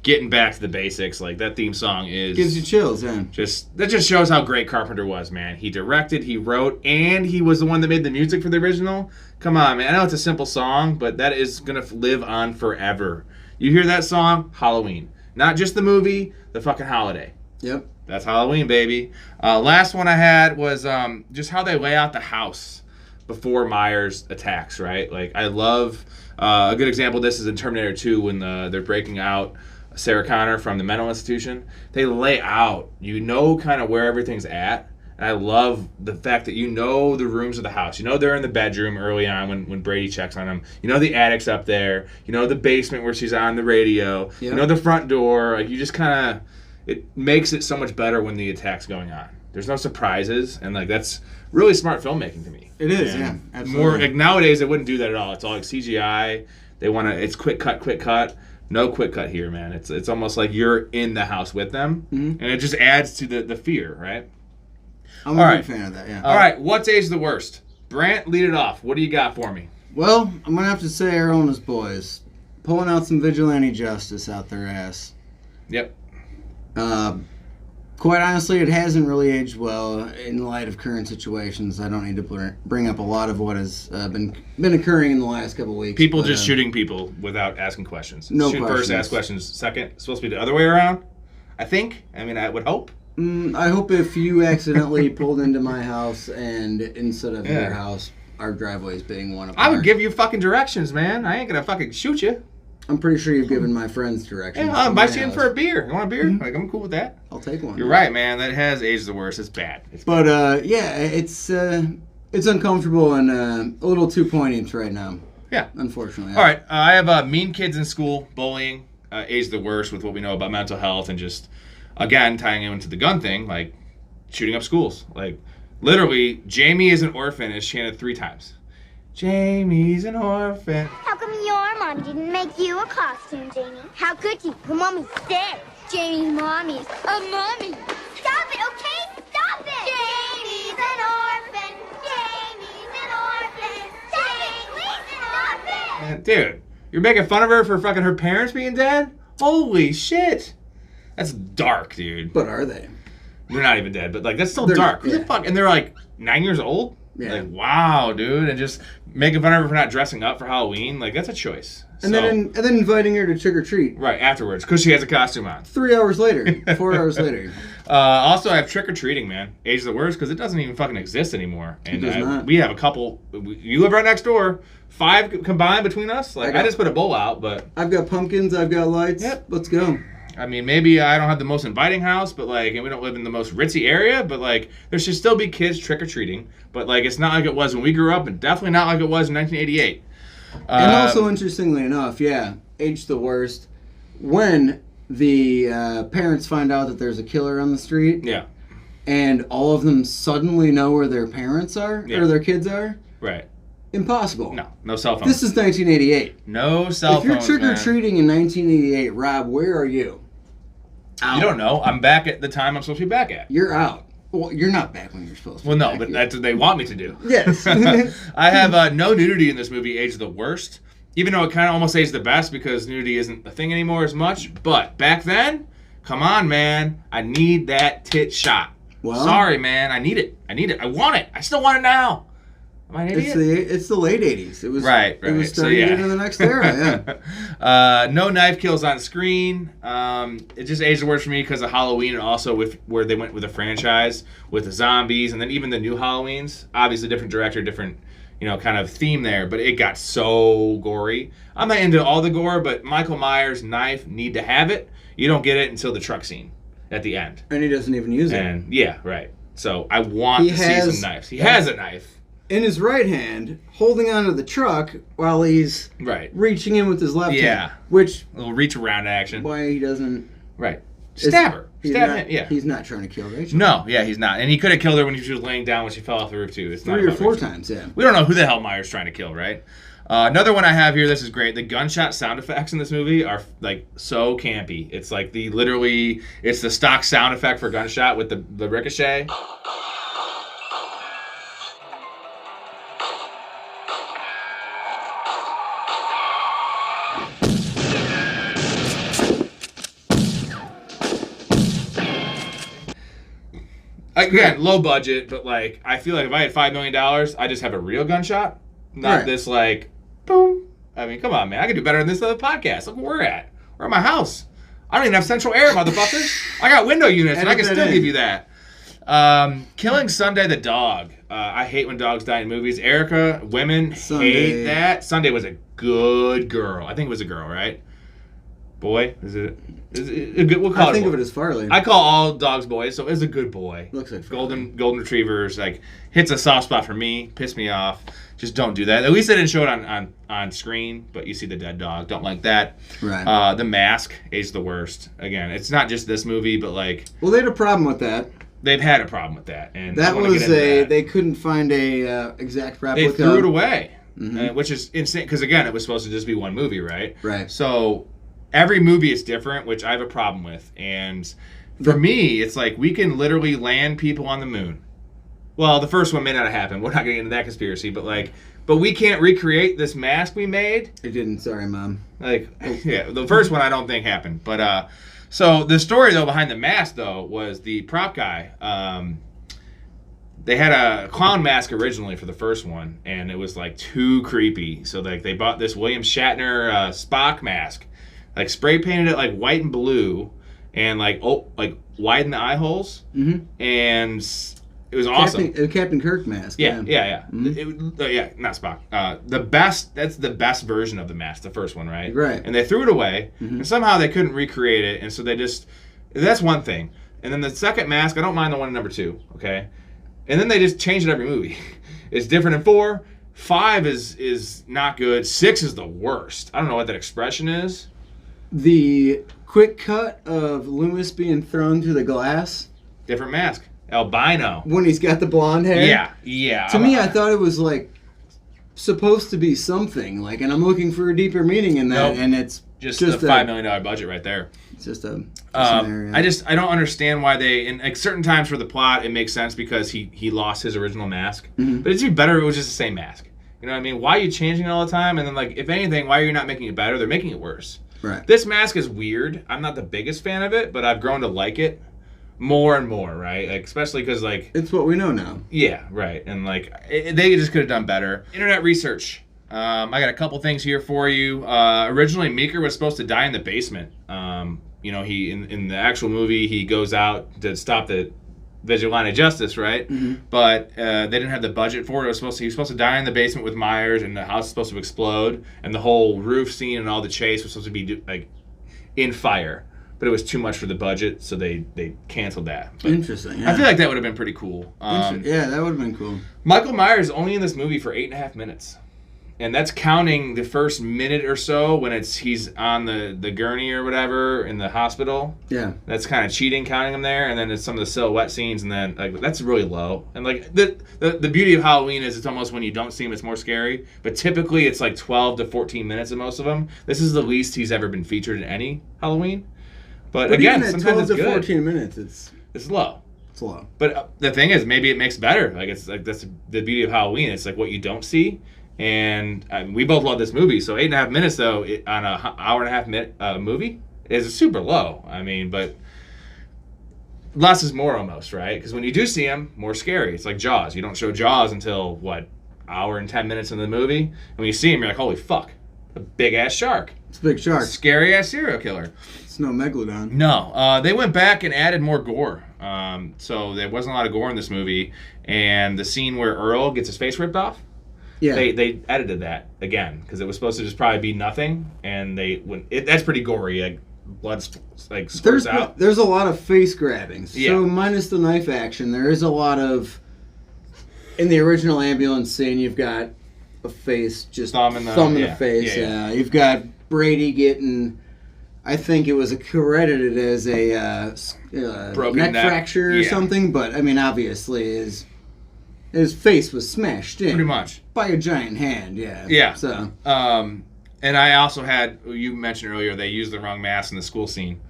getting back to the basics. Like, that theme song gives you chills, man. That just shows how great Carpenter was, man. He directed, he wrote, and he was the one that made the music for the original. Come on, man. I know it's a simple song, but that is gonna live on forever. You hear that song, Halloween. Not just the movie, the fucking holiday. Yep. That's Halloween, baby. Last one I had was just how they lay out the house before Myers attacks, right? Like, I love, a good example of this is in Terminator 2 when they're breaking out Sarah Connor from the mental institution. They lay out, you know, kind of where everything's at. And I love the fact that you know the rooms of the house. You know they're in the bedroom early on when Brady checks on them. You know the attic's up there. You know the basement where she's on the radio. Yep. You know the front door. Like, you just kind of... It makes it so much better when the attack's going on. There's no surprises, and like that's really smart filmmaking to me. It is, and yeah, absolutely. Like, nowadays they wouldn't do that at all. It's all like CGI. They want to. It's quick cut. No quick cut here, man. It's almost like you're in the house with them, and it just adds to the fear, right? I'm a big fan of that. Yeah. All right, what's age the worst? Brant, lead it off. What do you got for me? Well, I'm gonna have to say Arizona's boys pulling out some vigilante justice out their ass. Yep. Quite honestly, it hasn't really aged well in light of current situations. I don't need to bring up a lot of what has been occurring in the last couple of weeks. People just shooting people without asking questions. No Shoot questions. First, ask questions second. It's supposed to be the other way around, I think. I mean, I would hope. I hope if you accidentally pulled into my house and instead of your house, our driveways being one apart. I would give you fucking directions, man. I ain't gonna fucking shoot you. I'm pretty sure you've given my friends directions. Yeah, I'll buy you in for a beer. You want a beer? Mm-hmm. Like, I'm cool with that. I'll take one. You're right, man. That has aged the worst. It's bad. Yeah, it's uncomfortable and a little too poignant right now. Yeah. Unfortunately. All right. I have mean kids in school, bullying, aged the worst with what we know about mental health and just, again, tying into the gun thing, like shooting up schools. Like, literally, Jamie is an orphan is chanted 3 times. Jamie's an orphan. How come your mom didn't make you a costume, Jamie? How could you? Your mommy's dead. Jamie's mommy's a mummy. Stop it, okay? Stop it! Jamie's an orphan. Jamie's an orphan. Stop it! Dude, you're making fun of her for fucking her parents being dead? Holy shit. That's dark, dude. But are they? They're not even dead, but like that's still dark. Who the fuck? And they're like 9 years old? Yeah. Like, wow, dude. And just making fun of her for not dressing up for Halloween. Like, that's a choice. And then inviting her to trick or treat. Right, afterwards, because she has a costume on. 3 hours later. 4 hours later. Also, I have trick or treating, man. Age the worst, because it doesn't even fucking exist anymore. And it does not. We have a couple. You live right next door. 5 combined between us. Like, I just put a bowl out, but I've got pumpkins. I've got lights. Yep. Let's go. I mean, maybe I don't have the most inviting house, but like, and we don't live in the most ritzy area, but like, there should still be kids trick-or-treating, but like, it's not like it was when we grew up, and definitely not like it was in 1988. And also, interestingly enough, age the worst, when the parents find out that there's a killer on the street, and all of them suddenly know where their parents are, or their kids are, right. Impossible. No cell phones. This is 1988. No cell phones, If you're trick-or-treating in 1988, Rob, where are you? Out. You don't know. I'm back at the time I'm supposed to be back at. You're out. Well, you're not back when you're supposed to. Well, no, but that's what they want me to do. Yes. I have no nudity in this movie, aged the worst. Even though it kind of almost aged the best because nudity isn't a thing anymore as much. But back then, come on, man. I need that tit shot. Well, sorry, man. I need it. I want it. I still want it now. Am I an idiot? It's the late 80s. It was right. It was starting to get into the next era, yeah. No knife kills on screen. It just aged worse for me because of Halloween and also with where they went with the franchise with the zombies and then even the new Halloweens. Obviously, different director, different kind of theme there, but it got so gory. I'm not into all the gore, but Michael Myers' knife need to have it. You don't get it until the truck scene at the end. And he doesn't even use it. And yeah, right. So I want to see some knives. He has a knife. In his right hand, holding onto the truck while he's reaching in with his left hand. Which a little reach around action. Why he doesn't stab her. He's not trying to kill Rachel. No, he's not. And he could have killed her when she was laying down when she fell off the roof too. It's 3 or 4 times, yeah. We don't know who the hell Myers trying to kill, right? Another one I have here, this is great. The gunshot sound effects in this movie are like so campy. It's like it's the stock sound effect for gunshot with the ricochet. Again, low budget, but like I feel like if I had $5 million, I just have a real gunshot, not this like boom. I mean, come on, man, I could do better than this other podcast. Look where we're at. We're at my house. I don't even have central air, motherfuckers. I got window units, and I can still give you that. Killing Sunday the dog. I hate when dogs die in movies. Erica, women hate that. Sunday was a good girl. I think it was a girl, right? Boy, is it a good? We'll call I think of it as Farley. I call all dogs boys, so it's a good boy. Looks like golden retrievers. Like hits a soft spot for me. Piss me off. Just don't do that. At least they didn't show it on screen, but you see the dead dog. Don't like that. Right. The Mask is the worst. Again, it's not just this movie, but like. Well, they had a problem with that. They've had a problem with that, and that was they couldn't find a exact replica. They threw it away, which is insane. Because again, it was supposed to just be one movie, right? Right. So. Every movie is different, which I have a problem with. And for me, it's like we can literally land people on the moon. Well, the first one may not have happened. We're not going to get into that conspiracy. But we can't recreate this mask we made. It didn't. Sorry, Mom. Yeah, the first one I don't think happened. But so the story, though, behind the mask, though, was the prop guy. They had a clown mask originally for the first one, and it was like too creepy. So like they bought this William Shatner Spock mask. Like spray painted it like white and blue, and like widen the eye holes, and it was awesome. Captain Kirk mask. Yeah. Not Spock. That's the best version of the mask, the first one, right? Right. And they threw it away, and somehow they couldn't recreate it, and so that's one thing. And then the second mask, I don't mind the one in number 2, okay? And then they just changed it every movie. It's different in 4. 5 is not good. 6 is the worst. I don't know what that expression is. The quick cut of Loomis being thrown through the glass. Different mask. Albino. When he's got the blonde hair. Yeah. To me, I thought it was like supposed to be something like, and I'm looking for a deeper meaning in that, and it's just a $5 million budget right there. It's just a scenario. I don't understand why they in like certain times for the plot it makes sense because he lost his original mask, but it'd be better if it was just the same mask. You know what I mean? Why are you changing it all the time? And then like if anything, why are you not making it better? They're making it worse. Right. This mask is weird. I'm not the biggest fan of it, but I've grown to like it more and more, right? Like especially because like it's what we know now. Yeah, right. And like they just could have done better. Internet research. I got a couple things here for you. Originally, Meeker was supposed to die in the basement. He in the actual movie he goes out to stop the vigilante justice, right? But they didn't have the budget for it. He was supposed to die in the basement with Myers, and the house was supposed to explode, and the whole roof scene and all the chase was supposed to be like in fire. But it was too much for the budget, so they canceled that. But interesting. Yeah. I feel like that would have been pretty cool. Yeah, that would have been cool. Michael Myers is only in this movie for 8.5 minutes. And that's counting the first minute or so when he's on the gurney or whatever in the hospital. Yeah. That's kind of cheating, counting him there. And then it's some of the silhouette scenes, and then like that's really low. And like the beauty of Halloween is it's almost when you don't see him, it's more scary. But typically it's like 12 to 14 minutes in most of them. This is the least he's ever been featured in any Halloween. But again, even at sometimes 12 it's to good. 14 minutes, it's low. It's low. But the thing is, maybe it makes better. Like it's like that's the beauty of Halloween. It's like what you don't see. And we both love this movie. So 8.5 minutes though on an hour and a half minute movie is super low. I mean, but less is more almost, right? Because when you do see him, more scary. It's like Jaws. You don't show Jaws until, what, hour and 10 minutes into the movie? And when you see him, you're like, holy fuck, a big-ass shark. It's a big shark. Scary-ass serial killer. It's no megalodon. No. They went back and added more gore. So there wasn't a lot of gore in this movie. And the scene where Earl gets his face ripped off, yeah, they edited that again because it was supposed to just probably be nothing. And that's pretty gory. Like, blood squirts out. There's a lot of face grabbing. So Yeah. minus the knife action, there is a lot of... In the original ambulance scene, you've got a face, just thumb in the face. Yeah. You've got Brady getting... I think it was credited as a broken neck fracture or something, but I mean, obviously his face was smashed in. Pretty much. By a giant hand, yeah. Yeah. So. And I also had, you mentioned earlier, they used the wrong mask in the school scene.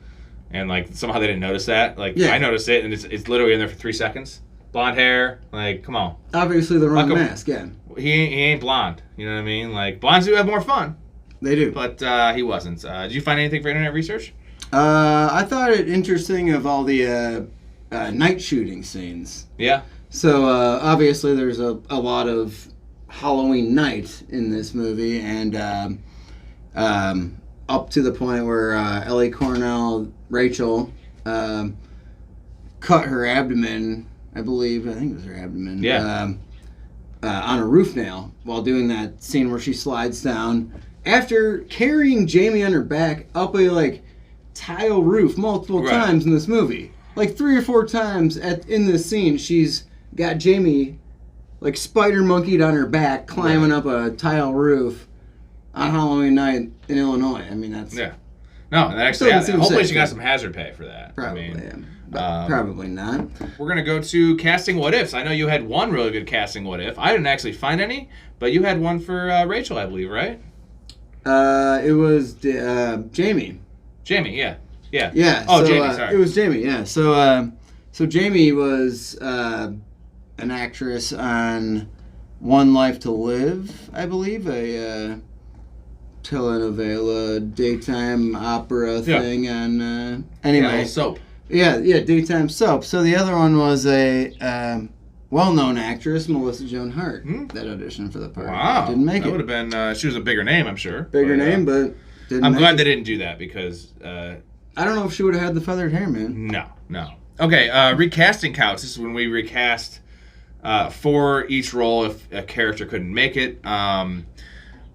And, like, somehow they didn't notice that. Like, Yeah. I noticed it, and it's literally in there for 3 seconds. Blonde hair, like, come on. Obviously the wrong mask, yeah. He ain't blonde, you know what I mean? Like, blondes do have more fun. They do. But he wasn't. Did you find anything for internet research? I thought it interesting of all the night shooting scenes. Yeah. So, obviously there's a lot of Halloween night in this movie, and up to the point where Ellie Cornell, Rachel, cut her abdomen, I think it was her abdomen, on a roof nail while doing that scene where she slides down after carrying Jamie on her back up a tile roof multiple times in this movie. Like 3 or 4 times in this scene, she's got Jamie spider monkeyed on her back, climbing up a tile roof on Halloween night in Illinois. I mean, that's... Yeah. No, and actually, hopefully she got some hazard pay for that. Probably, probably not. We're going to go to casting what ifs. I know you had one really good casting what if. I didn't actually find any, but you had one for Rachel, I believe, right? It was Jamie. Jamie, yeah. Yeah. Yeah. Oh, so, Jamie, sorry. It was Jamie, yeah. So Jamie was an actress on One Life to Live, I believe, a telenovela, daytime opera thing on... anyway. Yeah, soap. Yeah, daytime soap. So the other one was a well-known actress, Melissa Joan Hart, that auditioned for the part. Wow. Didn't make that it. would have been... she was a bigger name, I'm sure. Bigger name, but didn't I'm make glad it. they didn't do that because... I don't know if she would have had the feathered hair, man. No. Okay, recasting counts. This is when we recast for each role if a character couldn't make it.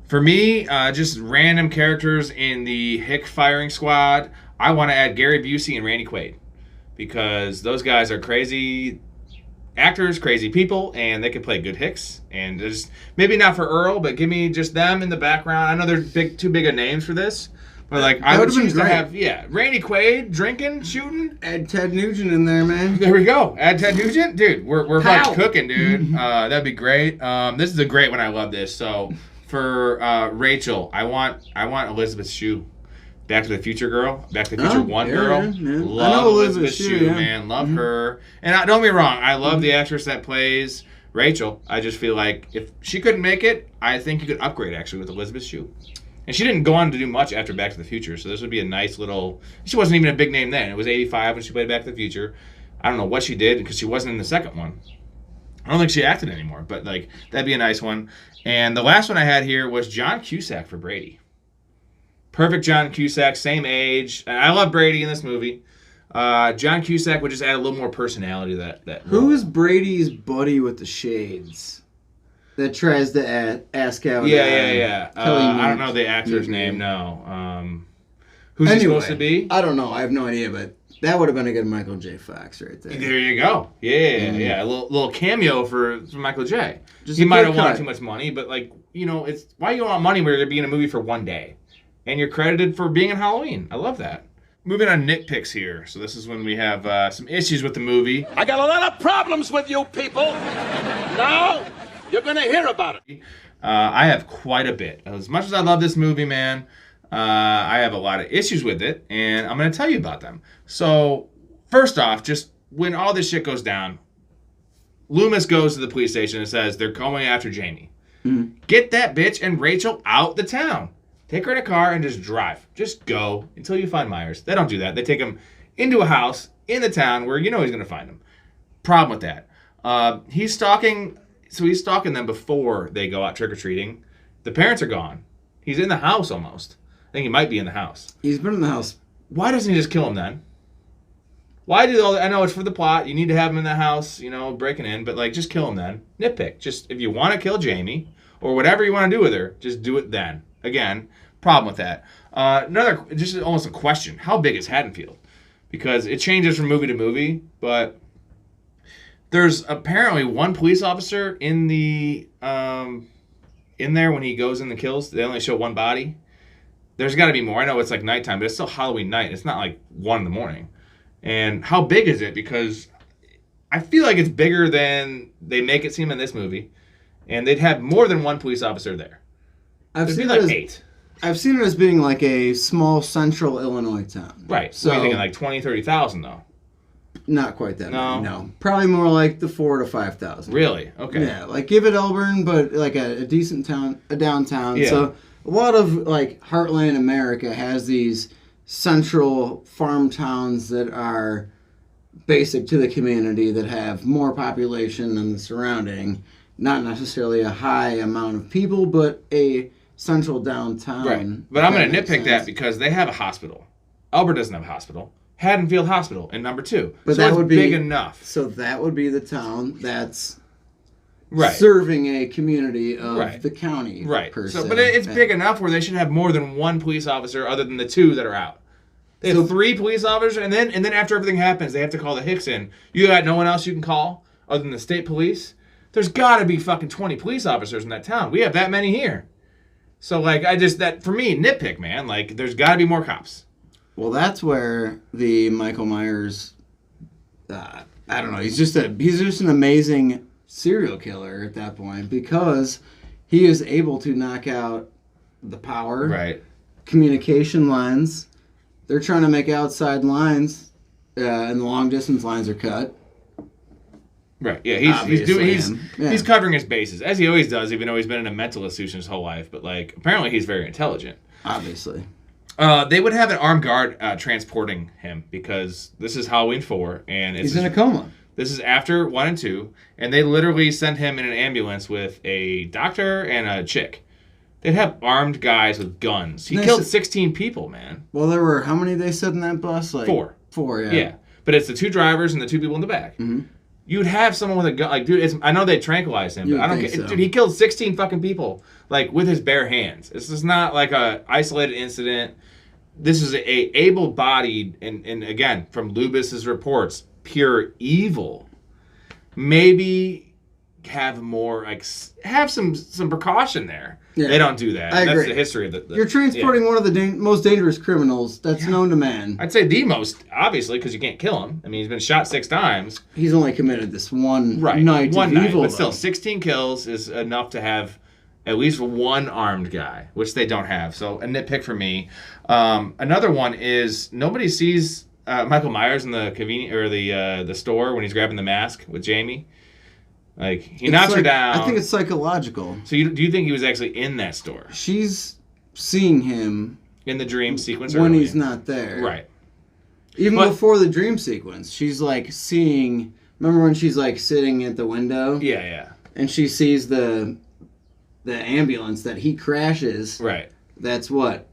For me, just random characters in the Hick firing squad. I want to add Gary Busey and Randy Quaid because those guys are crazy actors, crazy people, and they can play good Hicks. And just maybe not for Earl, but give me just them in the background. I know they're too big of names for this. But I would choose to have Randy Quaid drinking, shooting. Add Ted Nugent in there, man. There we go. Add Ted Nugent, dude. We're fucking cooking, dude. That'd be great. This is a great one. I love this. So for Rachel, I want Elizabeth Shue, Back to the Future girl, Back to the Future 1 girl. Yeah. Love Elizabeth Shue, man. Love her. And don't get me wrong, I love the actress that plays Rachel. I just feel like if she couldn't make it, I think you could upgrade actually with Elizabeth Shue. And she didn't go on to do much after Back to the Future, so this would be a nice little... She wasn't even a big name then. It was 85 when she played Back to the Future. I don't know what she did, because she wasn't in the second one. I don't think she acted anymore, but that'd be a nice one. And the last one I had here was John Cusack for Brady. Perfect John Cusack, same age. And I love Brady in this movie. John Cusack would just add a little more personality to that Who is Brady's buddy with the shades? That tries to ask out. Yeah. I don't know the actor's name. No. Who's he supposed to be? I don't know. I have no idea, but that would have been a good Michael J. Fox right there. There you go. Yeah. A little cameo for Michael J. He might have wanted too much money, but it's why you want money where you're being in a movie for one day, and you're credited for being in Halloween. I love that. Moving on nitpicks here. So this is when we have some issues with the movie. I got a lot of problems with you people. Now you're gonna hear about it. I have quite a bit. As much as I love this movie, man, I have a lot of issues with it, and I'm going to tell you about them. So, first off, just when all this shit goes down, Loomis goes to the police station and says they're going after Jamie. Mm-hmm. Get that bitch and Rachel out the town. Take her in a car and just drive. Just go until you find Myers. They don't do that. They take him into a house in the town where you know he's going to find them. Problem with that. He's stalking them before they go out trick-or-treating. The parents are gone. He's in the house almost. I think he might be in the house. He's been in the house. Why doesn't he just kill him then? Why do all that? I know it's for the plot. You need to have him in the house, breaking in. But, just kill him then. Nitpick. Just, if you want to kill Jamie, or whatever you want to do with her, just do it then. Again, problem with that. Just almost a question. How big is Haddonfield? Because it changes from movie to movie, but there's apparently one police officer in the in there when he goes in the kills. They only show one body. There's got to be more. I know it's like nighttime, but it's still Halloween night. It's not like 1 a.m. And how big is it? Because I feel like it's bigger than they make it seem in this movie. And they'd have more than one police officer there. It'd be like 8. I've seen it as being like a small central Illinois town. Right. So you're thinking like 20,000, 30,000 though. Not quite that many, no. Probably more like the 4,000 to 5,000. Really? Okay. Yeah, like give it Elburn, but like a decent town, a downtown. Yeah. So a lot of like heartland America has these central farm towns that are basic to the community that have more population than the surrounding. Not necessarily a high amount of people, but a central downtown. Right. But I'm going to nitpick that because they have a hospital. Elbert doesn't have a hospital. Haddonfield Hospital in number 2. But so that it's would be big enough. So that would be the town that's right. serving a community of the county. Right. Per so, se. but it's big enough where they should have more than one police officer other than the 2 that are out. They have 3 police officers, and then after everything happens, they have to call the Hicks in. You got no one else you can call other than the state police? There's got to be fucking 20 police officers in that town. We have that many here. So, that, for me, nitpick, man. There's got to be more cops. Well, that's where the Michael Myers, I don't know, he's just an amazing serial killer at that point because he is able to knock out the power, communication lines. They're trying to make outside lines, and the long distance lines are cut. Right. Yeah, he's covering his bases as he always does, even though he's been in a mental institution his whole life. But apparently he's very intelligent. Obviously. They would have an armed guard transporting him because this is Halloween 4, and he's in a coma. This is after 1 and 2, and they literally send him in an ambulance with a doctor and a chick. They'd have armed guys with guns. He killed 16 people, man. Well, there were how many they said in that bus? 4. 4, yeah. Yeah, but it's the 2 drivers and the 2 people in the back. Mm-hmm. You'd have someone with a gun, dude. I know they tranquilized him, but I don't get. So. Dude, he killed 16 fucking people, with his bare hands. This is not like a isolated incident. This is a able-bodied, and again, from Lubis's reports, pure evil. Maybe have more, have some precaution there. Yeah. They don't do that. I agree. That's the history of the You're transporting one of the most dangerous criminals that's known to man. I'd say the most, obviously, because you can't kill him. I mean, he's been shot 6 times. He's only committed this one night of evil, but still, 16 kills is enough to have at least one armed guy, which they don't have. So a nitpick for me. Another one is nobody sees Michael Myers in the the store when he's grabbing the mask with Jamie. He knocks her down. I think it's psychological. So do you think he was actually in that store? She's seeing him in the dream sequence when he's not there. Right. Even before the dream sequence, she's seeing. Remember when she's sitting at the window? Yeah, yeah. And she sees the ambulance that he crashes. Right. That's what,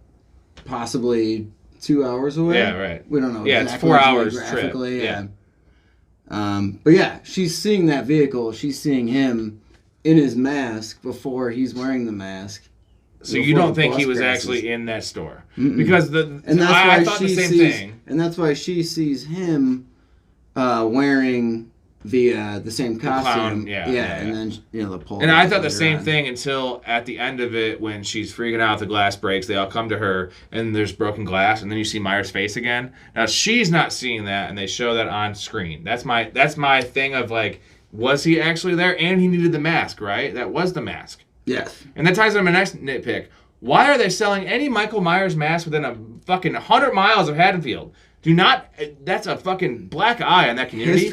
possibly 2 hours away. Yeah, right. We don't know. Yeah, exactly, it's 4 hours trip. Yeah. But yeah, she's seeing that vehicle. She's seeing him in his mask before he's wearing the mask. So you don't think he was actually in that store? Mm-mm. Because I thought the same thing. And that's why she sees him wearing the same costume. And then the pole. And I thought the same thing until at the end of it, when she's freaking out, the glass breaks. They all come to her, and there's broken glass, and then you see Myers' face again. Now she's not seeing that, and they show that on screen. That's my thing of was he actually there? And he needed the mask, right? That was the mask. Yes. And that ties into my next nitpick. Why are they selling any Michael Myers mask within a fucking 100 miles of Haddonfield? That's a fucking black eye on that community.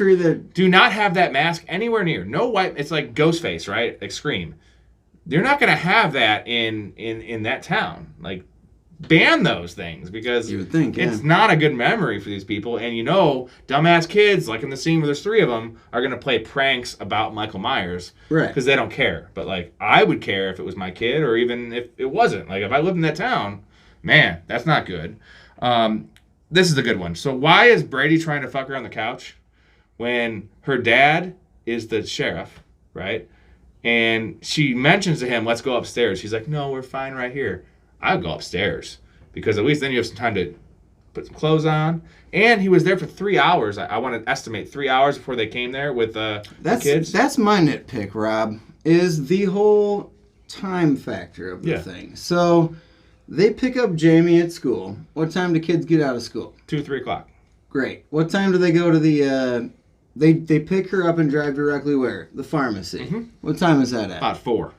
Do not have that mask anywhere near. No white, it's like Ghostface, right? Scream. You're not going to have that in that town. ban those things because you would think, it's not a good memory for these people. And dumbass kids, like in the scene where there's 3 of them, are going to play pranks about Michael Myers. Right. Because they don't care. But, like, I would care if it was my kid or even if it wasn't. Like, if I lived in that town, man, that's not good. This is a good one. So why is Brady trying to fuck her on the couch when her dad is the sheriff, right? And she mentions to him, let's go upstairs. He's like, no, we're fine right here. I'd go upstairs because at least then you have some time to put some clothes on. And he was there for 3 hours. I want to estimate 3 hours before they came there with the kids. That's my nitpick, Rob, is the whole time factor of the thing. So they pick up Jamie at school. What time do kids get out of school? 2, 3 o'clock. Great. What time do they go to the... They pick her up and drive directly where? The pharmacy. Mm-hmm. What time is that at? About 4.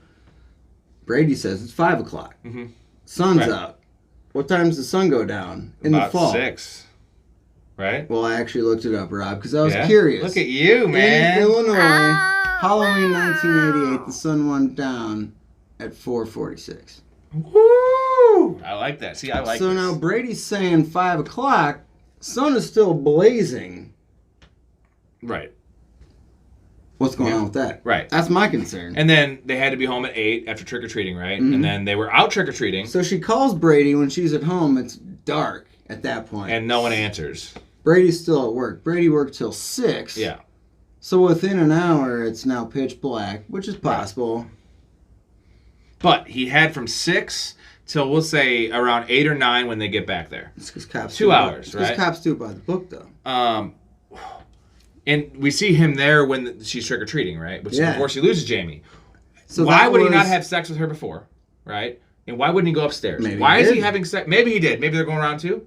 Brady says it's 5 o'clock. Mm-hmm. Sun's out. What time does the sun go down in the fall? 6. Right? Well, I actually looked it up, Rob, because I was curious. Look at you, man. In Illinois, Halloween 1988, the sun went down at 4:46. Woo! I like that. See, I like So this. now Brady's saying 5 o'clock, sun is still blazing. Right. What's going on with that? Right. That's my concern. And then they had to be home at 8 after trick-or-treating, right? Mhm. And then they were out trick-or-treating. So she calls Brady when she's at home. It's dark at that point. And no one answers. Brady's still at work. Brady worked till 6. Yeah. So within an hour, it's now pitch black, which is possible. But he had from 6 till, we'll say, around 8 or 9 when they get back there. It's because cops 2 hours, right? Because cops do it by the book, though. And we see him there when she's trick-or-treating, right? Which is before she loses Jamie. So why that would he was- not have sex with her before, right? And why wouldn't he go upstairs? Maybe why he is he did. having sex? Maybe he did. Maybe they're going around too.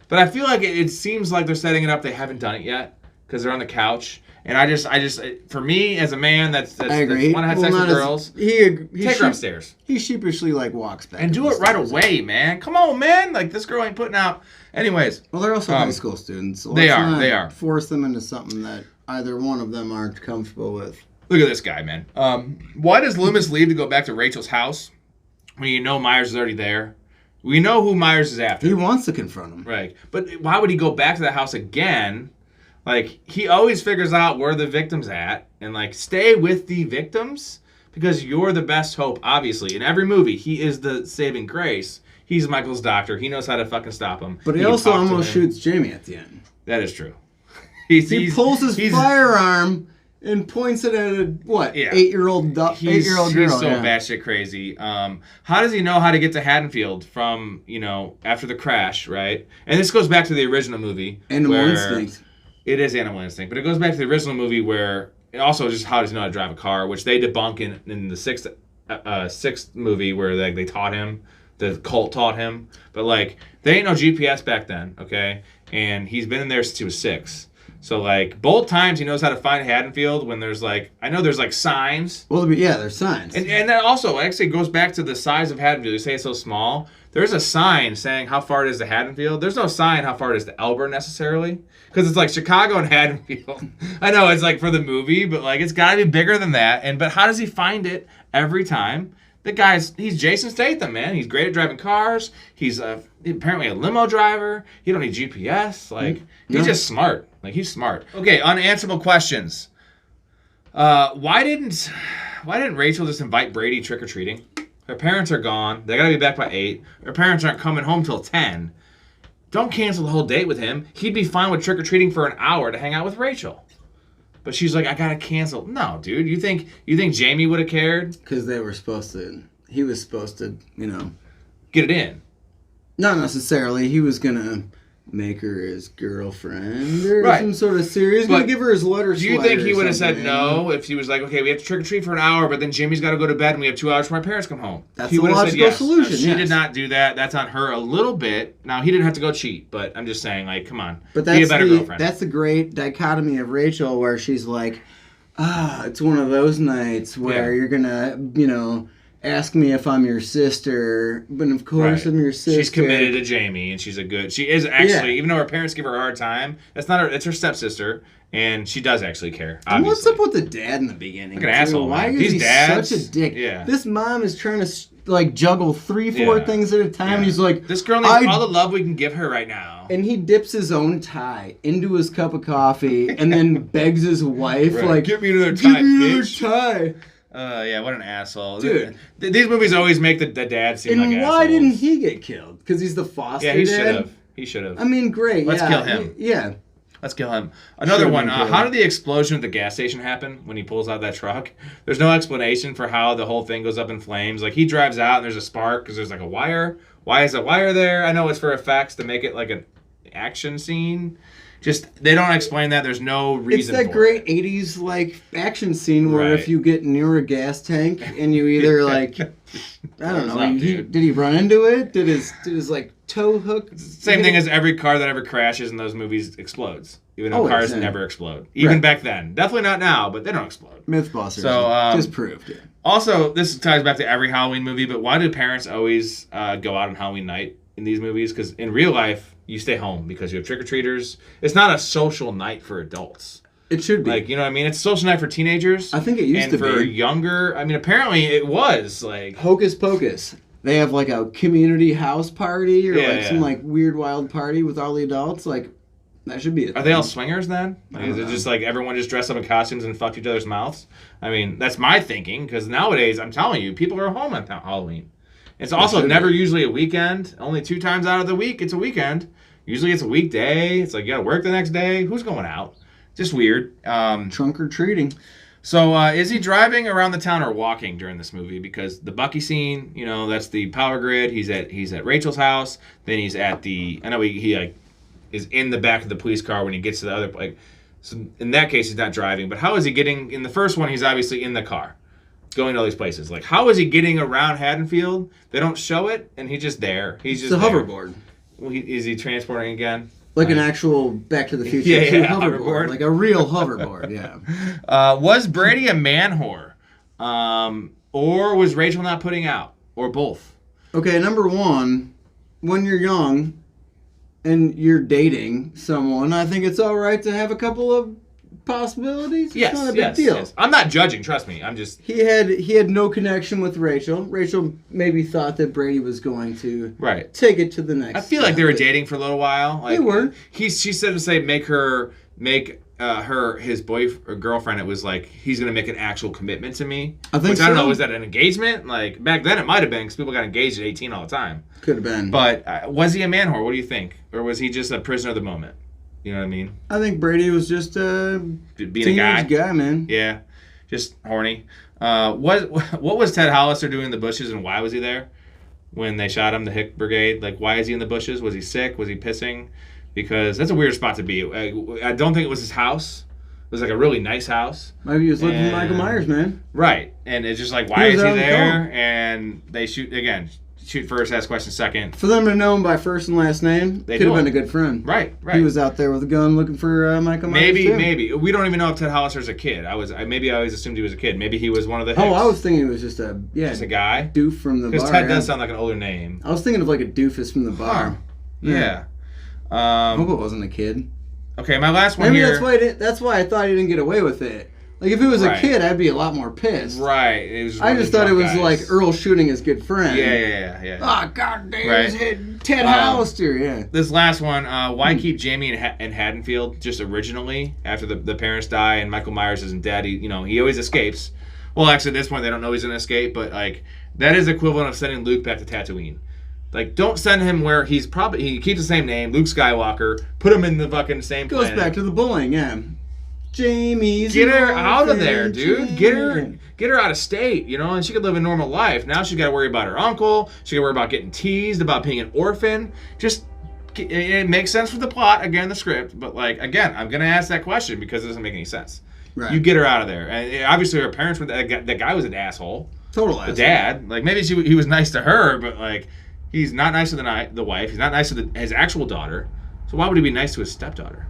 But I feel like it seems like they're setting it up. They haven't done it yet because they're on the couch. And I just, for me as a man, that's I agree. want to have sex with girls. Take her upstairs He sheepishly walks back. and up do the it right stairs. away, man. Come on, man. Like this girl ain't putting out. Anyways, Well, they're also high school students. So they let's are, not they are. Force them into something that either one of them aren't comfortable with. Look at this guy, man. Why does Loomis leave to go back to Rachel's house when you know Myers is already there? We know who Myers is after. He wants to confront him. Right. But why would he go back to that house again? Like, he always figures out where the victim's at and, stay with the victims because you're the best hope, obviously. In every movie, he is the saving grace. He's Michael's doctor. He knows how to fucking stop him. But he can also talk to almost him. shoots Jamie at the end. That is true. He pulls his firearm and points it at a 8-year-old girl. He's so yeah. batshit crazy. How does he know how to get to Haddonfield from, after the crash, right? And this goes back to the original movie. Animal where instinct. It is animal instinct, but it goes back to the original movie where also just how does he know how to drive a car, which they debunk in the sixth movie where they taught him, the cult taught him. But there ain't no GPS back then, okay? And he's been in there since he was 6. So, both times he knows how to find Haddonfield when there's, I know there's, signs. Well, yeah, there's signs. And that also, actually, goes back to the size of Haddonfield. You say it's so small. There's a sign saying how far it is to Haddonfield. There's no sign how far it is to Elbert, necessarily. Because it's, Chicago and Haddonfield. I know, it's, for the movie, but, it's got to be bigger than that. But how does he find it every time? He's Jason Statham, man. He's great at driving cars. He's apparently a limo driver. He don't need GPS. He's just smart. He's smart. Okay, unanswerable questions. Why didn't Rachel just invite Brady trick-or-treating? Her parents are gone. They got to be back by 8. Her parents aren't coming home till 10. Don't cancel the whole date with him. He'd be fine with trick-or-treating for an hour to hang out with Rachel. But she's like, I gotta cancel. No, dude. You think Jamie would have cared? Because he was supposed to, get it in. Not necessarily. He was gonna make her his girlfriend or Right. some sort of series. He's gonna give her his letter. Do you think he would have said no if she was like, okay, we have to trick-or-treat for an hour, but then Jimmy's got to go to bed and we have 2 hours before my parents come home? That's He the would have said logical yes. solution, She yes. did not do that. That's on her a little bit. Now, he didn't have to go cheat, but I'm just saying, come on. But be a better girlfriend. That's the great dichotomy of Rachel, where she's like, it's one of those nights where you're gonna, ask me if I'm your sister, but of course I'm your sister. She's committed to Jamie, and she is actually, even though her parents give her a hard time, it's her stepsister, and she does actually care, obviously. And what's up with the dad in the beginning? Like an asshole, Why man. is These he dads, such a dick? yeah. This mom is trying to like juggle 3-4 Yeah. things at a time. And he's like, this girl needs all the love we can give her right now. And he dips his own tie into his cup of coffee and then begs his wife, Right. like, Give me another tie, give me another bitch." tie. Yeah, what an asshole. Dude. These movies always make the dad seem And like why assholes. didn't he get killed? Because he's the foster Yeah, he dad? should have. He should have. I mean, great. Let's yeah. kill him. Yeah. Let's kill him. Another Should've one. been killed. How did the explosion at the gas station happen when he pulls out that truck? There's no explanation for how the whole thing goes up in flames. Like, he drives out and there's a spark because there's like a wire. Why is a wire there? I know it's for effects to make it like an action scene. Just, they don't explain that. There's no It's reason that for great 80s like action scene where Right. if you get near a gas tank and you either like I don't know, Up, did he run into it? Did his like toe hook? Same thing as every car that ever crashes in those movies explodes. Even though Always, cars yeah. never explode. Even Right. back then. Definitely not now, but they don't explode. Mythbusters. So, disproved. Yeah. Also, this ties back to every Halloween movie, but why do parents always go out on Halloween night in these movies? Because in real life, you stay home because you have trick-or-treaters. It's not a social night for adults. It should be. Like, you know what I mean? It's a social night for teenagers. I think it used and to for be. younger, I mean, apparently it was. Like, Hocus Pocus. They have like a community house party or Yeah, like yeah. some like weird wild party with all the adults. Like that should be it. Are they all swingers then? Like, I is don't it know. just like everyone just dressed up in costumes and fucked each other's mouths? I mean, that's my thinking, because nowadays, I'm telling you, people are home on Halloween. It's also should never be. usually a weekend. Only 2 times out of the week, it's a weekend. Usually it's a weekday. It's like you gotta work the next day. Who's going out? Just weird. Trunk or treating. So is he driving around the town or walking during this movie? Because the Bucky scene, you know, that's the power grid. He's at Rachel's house. Then he's at the. I know he like is in the back of the police car when he gets to the other. Like, so in that case, he's not driving. But how is he getting? In the first one, he's obviously in the car, going to all these places. Like, how is he getting around Haddonfield? They don't show it, and he's just there. He's It's just a there. hoverboard. Well, is he transporting again? Like an actual Back to the Future Yeah, 2 yeah, hoverboard. hoverboard. Like a real hoverboard, yeah. Was Brady a man whore? Or was Rachel not putting out? Or both? Okay, number one, when you're young and you're dating someone, I think it's all right to have a couple of possibilities. Yes, it's not a big yes, deal. yes. I'm not judging, trust me. I'm just... He had no connection with Rachel. Rachel maybe thought that Brady was going to take it to the next I feel like they were step. dating for a little while. Like, They were. She said to say make her his boyfriend or girlfriend. It was like he's gonna make an actual commitment to me. I think Which I don't so. know. Was that an engagement? Like back then it might have been because people got engaged at 18 all the time. Could have been. But was he a man whore? What do you think? Or was he just a prisoner of the moment? You know what I mean? I think Brady was just a Being a guy, man. Yeah, just horny. What was Ted Hollister doing in the bushes, and why was he there when they shot him? The Hick Brigade. Like, why is he in the bushes? Was he sick? Was he pissing? Because that's a weird spot to be. I don't think it was his house. It was like a really nice house. Maybe he was looking for And- Michael Myers, man. Right, and it's just like, He why was is he out on the there? call. And they shoot first, ask question second. For them to know him by first and last name, They could have do been it. a good friend. Right. He was out there with a gun looking for Michael Myers. Maybe, too. maybe we don't even know if Ted Hollister's a kid. I always assumed he was a kid. Maybe he was one of the. Oh, Hicks. I was thinking it was just a a guy. doof from the bar. Because Ted yeah. does sound like an older name. I was thinking of like a doofus from the bar. Huh. Yeah. I hope it wasn't a kid. Okay, my last one Maybe here. that's why I thought he didn't get away with it. Like if it was Right. a kid, I'd be a lot more pissed. Right. It was I one of just the thought it drunk was guys. like Earl shooting his good friend. Yeah. Ah, goddamn, Right. Ted Hollister. Yeah. This last one, why keep Jamie in Haddonfield just originally after the parents die and Michael Myers isn't dead? He always escapes. Well, actually, at this point, they don't know he's gonna escape, but like that is equivalent of sending Luke back to Tatooine. Like, don't send him where he keeps the same name, Luke Skywalker. Put him in the fucking same Goes planet. back to the bullying. Yeah. Jamie's. Get her an out of orphan, there, dude. Jamie. Get her out of state, and she could live a normal life. Now she's got to worry about her uncle. She got to worry about getting teased, about being an orphan. Just, it makes sense for the plot, again, the script. But, like, again, I'm going to ask that question because it doesn't make any sense. Right. You get her out of there. And obviously her parents were, that guy was an asshole. Total The asshole. dad. Like, maybe he was nice to her, but, like, he's not nice to the wife. He's not nice to his actual daughter. So why would he be nice to his stepdaughter?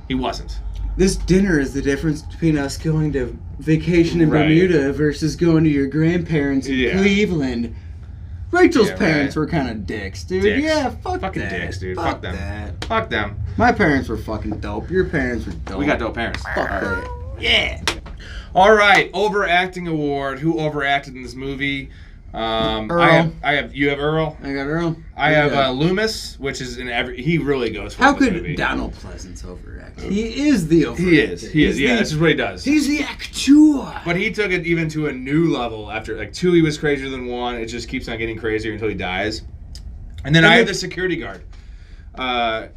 He wasn't. This dinner is the difference between us going to vacation in Right. Bermuda versus going to your grandparents in Yeah. Cleveland. Rachel's Yeah, parents right. were kind of dicks, dude. Dicks. Yeah, fuck Fucking that. dicks, dude. Fuck Fuck them. that. Fuck them. My parents were fucking dope. Your parents were dope. We got dope parents. Fuck that. Yeah. All right, Overacting Award. Who overacted in this movie? Earl. You have Earl. I got Earl. I have Loomis, which is in every. He really goes for How this could movie. Donald Pleasance overact? He is the overact. He is. Yeah, that's just what he does. He's the actor. But he took it even to a new level after, like, 2, he was crazier than 1. It just keeps on getting crazier until he dies. And then I have the security guard.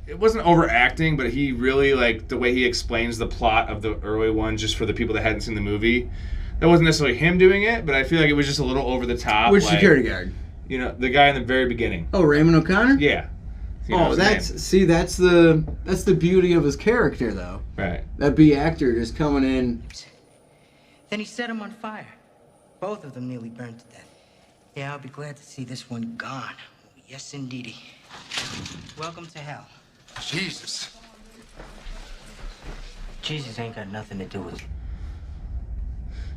It wasn't overacting, but he really, like, the way he explains the plot of the early one, just for the people that hadn't seen the movie. That wasn't necessarily him doing it, but I feel like it was just a little over the top. Which like, security guard? You know, the guy in the very beginning. Oh, Raymond O'Connor? Yeah. You know that's the beauty of his character, though. Right. That B actor just coming in. Then he set him on fire. Both of them nearly burned to death. Yeah, I'll be glad to see this one gone. Yes, indeedy. Welcome to hell. Jesus. Jesus ain't got nothing to do with it.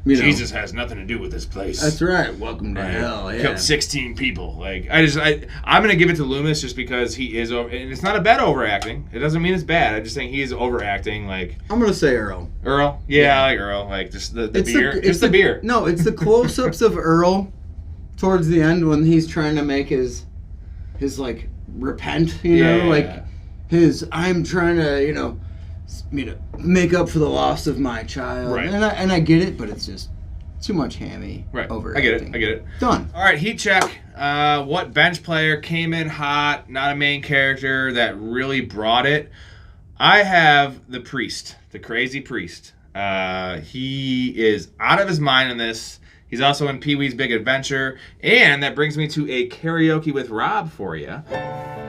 Jesus has nothing to do with this place. That's right. Welcome to hell. Yeah. Killed 16 people. Like I'm gonna give it to Loomis just because he is over, and it's not a bad overacting. It doesn't mean it's bad. I just think he is overacting. Like I'm gonna say Earl. Earl, yeah. I like Earl. Like just the beer. It's the beer. No, it's the close-ups of Earl towards the end when he's trying to make his like repent. You know, like his I'm trying to make up for the loss of my child. Right. And I get it, but it's just too much hammy. Right. Overacting. I get it. Done. All right, heat check. What bench player came in hot, not a main character, that really brought it? I have the priest, the crazy priest. He is out of his mind in this. He's also in Pee-wee's Big Adventure. And that brings me to a karaoke with Rob for you.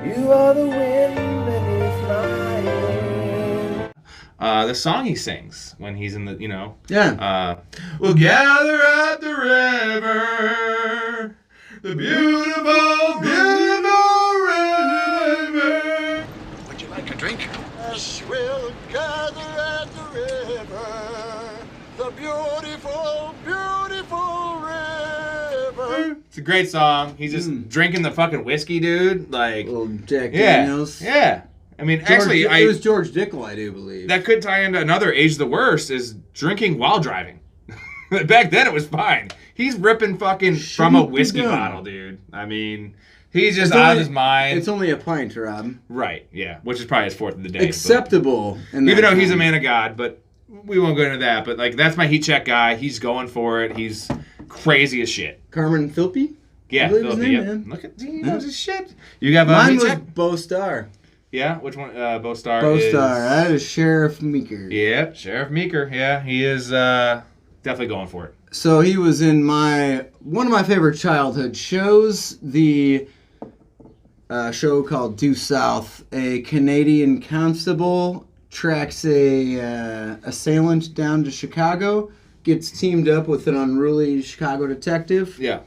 You are the wind beneath my The song he sings when he's in the, Yeah. We'll gather at the river, the beautiful, beautiful river. Would you like a drink? Yes, we'll gather at the river, the beautiful, beautiful river. It's a great song. He's just drinking the fucking whiskey, dude. Like, little Jack Daniels. Yeah. I mean, it was George Dickel, I do believe. That could tie into another Age the Worst, is drinking while driving. Back then, it was fine. He's ripping fucking from a whiskey bottle, dude. I mean, he's just out of his mind. It's only a pint, Rob. Right, yeah. Which is probably his 4th of the day. Acceptable. Even though he's a man of God, but we won't go into that. But, like, that's my heat check guy. He's going for it. He's crazy as shit. Carmen Philby? Yeah, Philby. Yep. Look at he knows his shit. You got Mine heat was check? Bo Star. Yeah, which one? Bo Star. That is Sheriff Meeker. Yep, Sheriff Meeker. Yeah, he is definitely going for it. So he was in one of my favorite childhood shows, the show called Due South. A Canadian constable tracks a assailant down to Chicago, gets teamed up with an unruly Chicago detective. Yeah.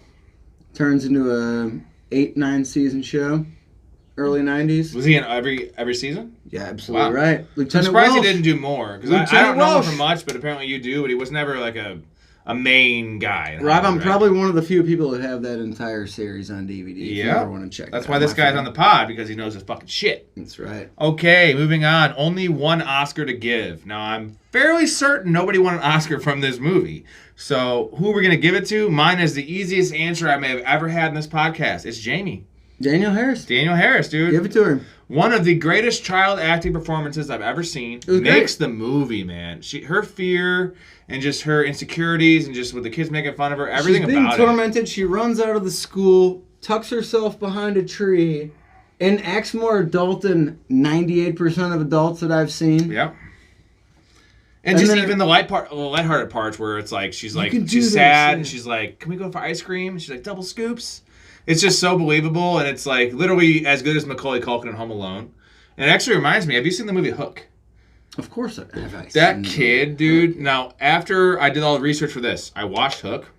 Turns into a 8-9 season show. Early 90s. Was he in every season? Yeah, absolutely right. I'm surprised he didn't do more. Because I don't know him for much, but apparently you do. But he was never like a main guy. Rob, I'm probably one of the few people that have that entire series on DVD. If you ever want to check That's that why out. this guy's on the pod, because he knows his fucking shit. That's right. Okay, moving on. Only one Oscar to give. Now, I'm fairly certain nobody won an Oscar from this movie. So, who we're going to give it to? Mine is the easiest answer I may have ever had in this podcast. It's Jamie. Daniel Harris. Daniel Harris, dude. Give it to him. One of the greatest child acting performances I've ever seen. Makes the movie, man. Her fear and just her insecurities and just with the kids making fun of her, everything about it. She's being tormented. She runs out of the school, tucks herself behind a tree, and acts more adult than 98% of adults that I've seen. Yep. And just even the lighthearted parts where it's like she's sad and she's like, "Can we go for ice cream?" She's like, "Double scoops." It's just so believable, and it's like literally as good as Macaulay Culkin in Home Alone. And it actually reminds me, have you seen the movie Hook? Of course I have. That kid, dude. Now, after I did all the research for this, I watched Hook.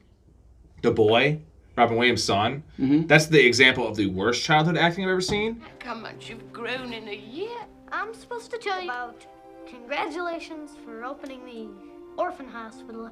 The boy, Robin Williams' son. Mm-hmm. That's the example of the worst childhood acting I've ever seen. How much you've grown in a year. I'm supposed to tell you about congratulations for opening the orphan hospital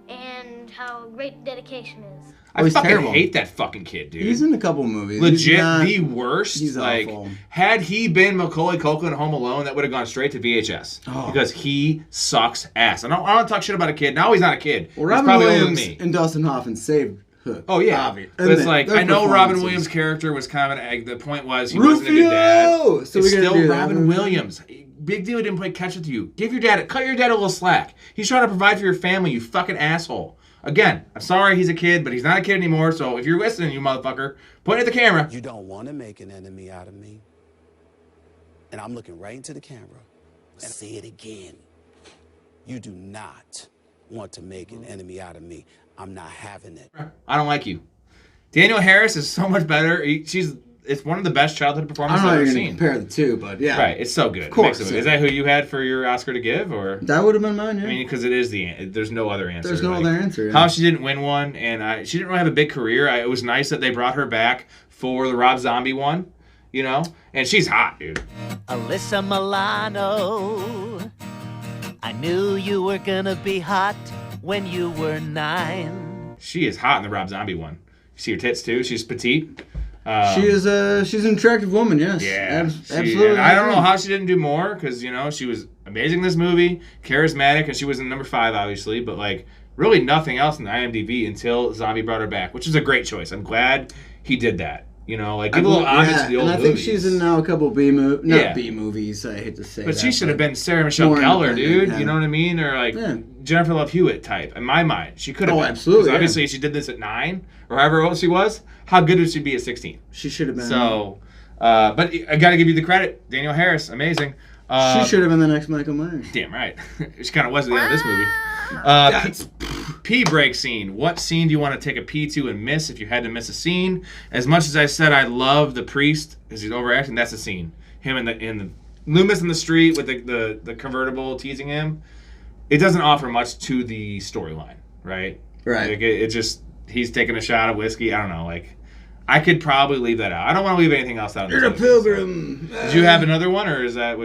and how great dedication is. I fucking hate that fucking kid, dude. He's in a couple movies. Legit the worst. He's like, awful. Had he been Macaulay Culkin in Home Alone, that would have gone straight to VHS. Because he sucks ass. I don't talk shit about a kid. Now he's not a kid. Well, he's Robin probably Williams older than me. and Dustin Hoffman saved Oh yeah, Obvious. but it's And like their I know Robin performances. Williams' character was kind of an egg. The point was he wasn't a good Rufio! dad. So It's we gotta still do that. Robin Williams. Big deal he didn't play catch with you. Cut your dad a little slack. He's trying to provide for your family, you fucking asshole. Again, I'm sorry he's a kid, but he's not a kid anymore. So if you're listening, you motherfucker, point at the camera. You don't want to make an enemy out of me. And I'm looking right into the camera. And say it again. You do not want to make an enemy out of me. I'm not having it. I don't like you. Danielle Harris is so much better. It's one of the best childhood I performances don't know I've how ever you're going to seen. compare the two, but yeah. Right, it's so good. Of course. It makes it- Is that who you had for your Oscar to give, or? That would have been mine, yeah. I mean, because it is there's no other answer. There's no other answer. Yeah. How she didn't win one, and she didn't really have a big career. It was nice that they brought her back for the Rob Zombie one, and she's hot, dude. Alyssa Milano, I knew you were gonna be hot when you were 9. She is hot in the Rob Zombie one. You see her tits too? She's petite. She's an attractive woman, yes. Yeah, Absolutely. And I don't know how she didn't do more because she was amazing in this movie, charismatic, and she was in number 5, obviously. But really nothing else in the IMDb until Zombie brought her back, which is a great choice. I'm glad he did that. Give a little homage to the old and I think movies. she's in now a couple B movies. I hate to say But that. she should have been Sarah Michelle more Gellar, dude. independent, You know what I mean? Or Jennifer Love Hewitt type. In my mind, she could have. Oh, been. absolutely, 'Cause obviously, she did this at 9 or however old she was. How good would she be at 16? She should have been. So, but I got to give you the credit. Danielle Harris, amazing. She should have been the next Michael Myers. Damn right. She kind of was at the end of this movie. Pee break scene. What scene do you want to take a pee to and miss if you had to miss a scene? As much as I said I love the priest because he's overacting, that's a scene. Him in the Loomis in the street with the convertible teasing him. It doesn't offer much to the storyline, right? Right. It just he's taking a shot of whiskey. I don't know. I could probably leave that out. I don't want to leave anything else out. You're a pilgrim. Did you have another one, or is that?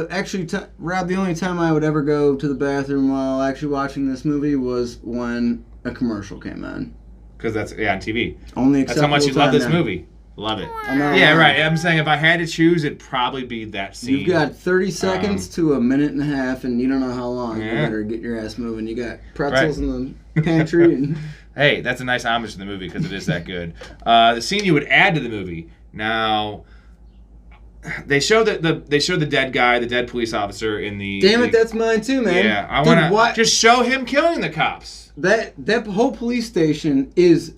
Actually, Rob, the only time I would ever go to the bathroom while actually watching this movie was when a commercial came on. Because that's on TV. Only that's how much you love this now. movie. Love it. Yeah, right. I'm saying if I had to choose, it'd probably be that scene. You've got 30 seconds to a minute and a half, and you don't know how long. You better get your ass moving. You got pretzels in the pantry. And hey, that's a nice homage to the movie because it is that good. The scene you would add to the movie. Now, they show the dead guy, the dead police officer in the. Damn it, that's mine too, man. Yeah, I want to just show him killing the cops. That whole police station is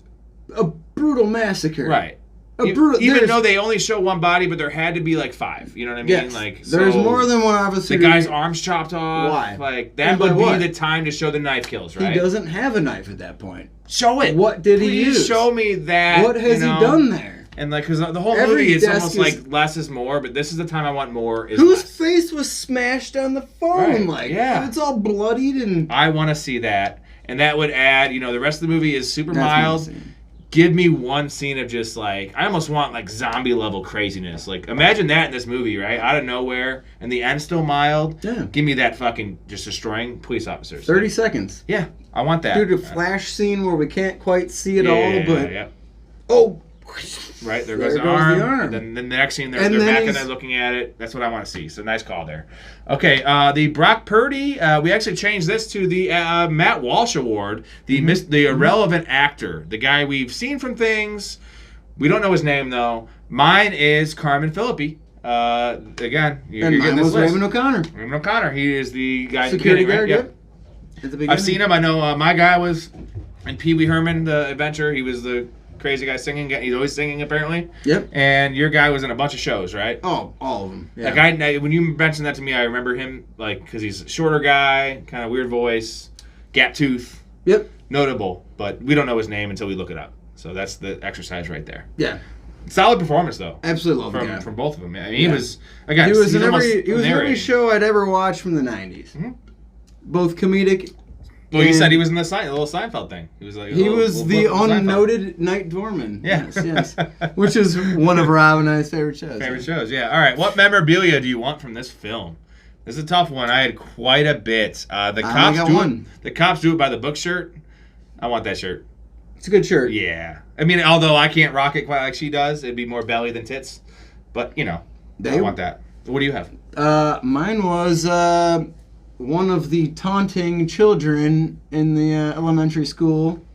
a brutal massacre. Right. Even though they only show one body, but there had to be 5. You know what I mean? Yes. There's more than one officer. The guy's arms chopped off. Why? That would be the time to show the knife kills, right? He doesn't have a knife at that point. Show it. What did he use? Show me that. What has he done there? And because the whole movie is almost less is more, but this is the time I want more. Whose face was smashed on the phone? Right. It's all bloodied and. I want to see that, and that would add. The rest of the movie is super mild. Give me one scene of just I almost want zombie level craziness. Imagine that in this movie, right? Out of nowhere, and the end still mild. Yeah. Give me that fucking just destroying police officers. 30 seconds. Yeah, I want that. Dude, a flash scene where we can't quite see it all, but. Yeah. Oh! Right, there goes the arm. And then the next scene, they're back and they're looking at it. That's what I want to see. So nice call there. Okay, the Brock Purdy. We actually changed this to the Matt Walsh Award. The irrelevant actor, the guy we've seen from things. We don't know his name though. Mine is Carmen Philippi. Again, you're getting this list. Raymond O'Connor. Raymond O'Connor. He is the guy. Security guard. Yep. I've seen him. I know my guy was in Pee Wee Herman, the adventure. He was the crazy guy singing. He's always singing, apparently. Yep. And your guy was in a bunch of shows, right? Oh, all of them. Yeah. When you mentioned that to me, I remember him because he's a shorter guy, kind of weird voice, gap tooth. Yep. Notable, but we don't know his name until we look it up. So that's the exercise right there. Yeah. Solid performance though. Absolutely love him. From both of them. I mean, he was again. He was in every show I'd ever watched from the '90s. Mm-hmm. Both comedic. Well, you said he was in the little Seinfeld thing. He was the unnoted Night Doorman. Yeah. Yes. Which is one of Rob and I's favorite shows. Yeah. All right. What memorabilia do you want from this film? This is a tough one. I had quite a bit. The cops do it by the book shirt. I want that shirt. It's a good shirt. Yeah. I mean, although I can't rock it quite like she does, it'd be more belly than tits. But I want that. What do you have? Mine was one of the taunting children in the elementary school.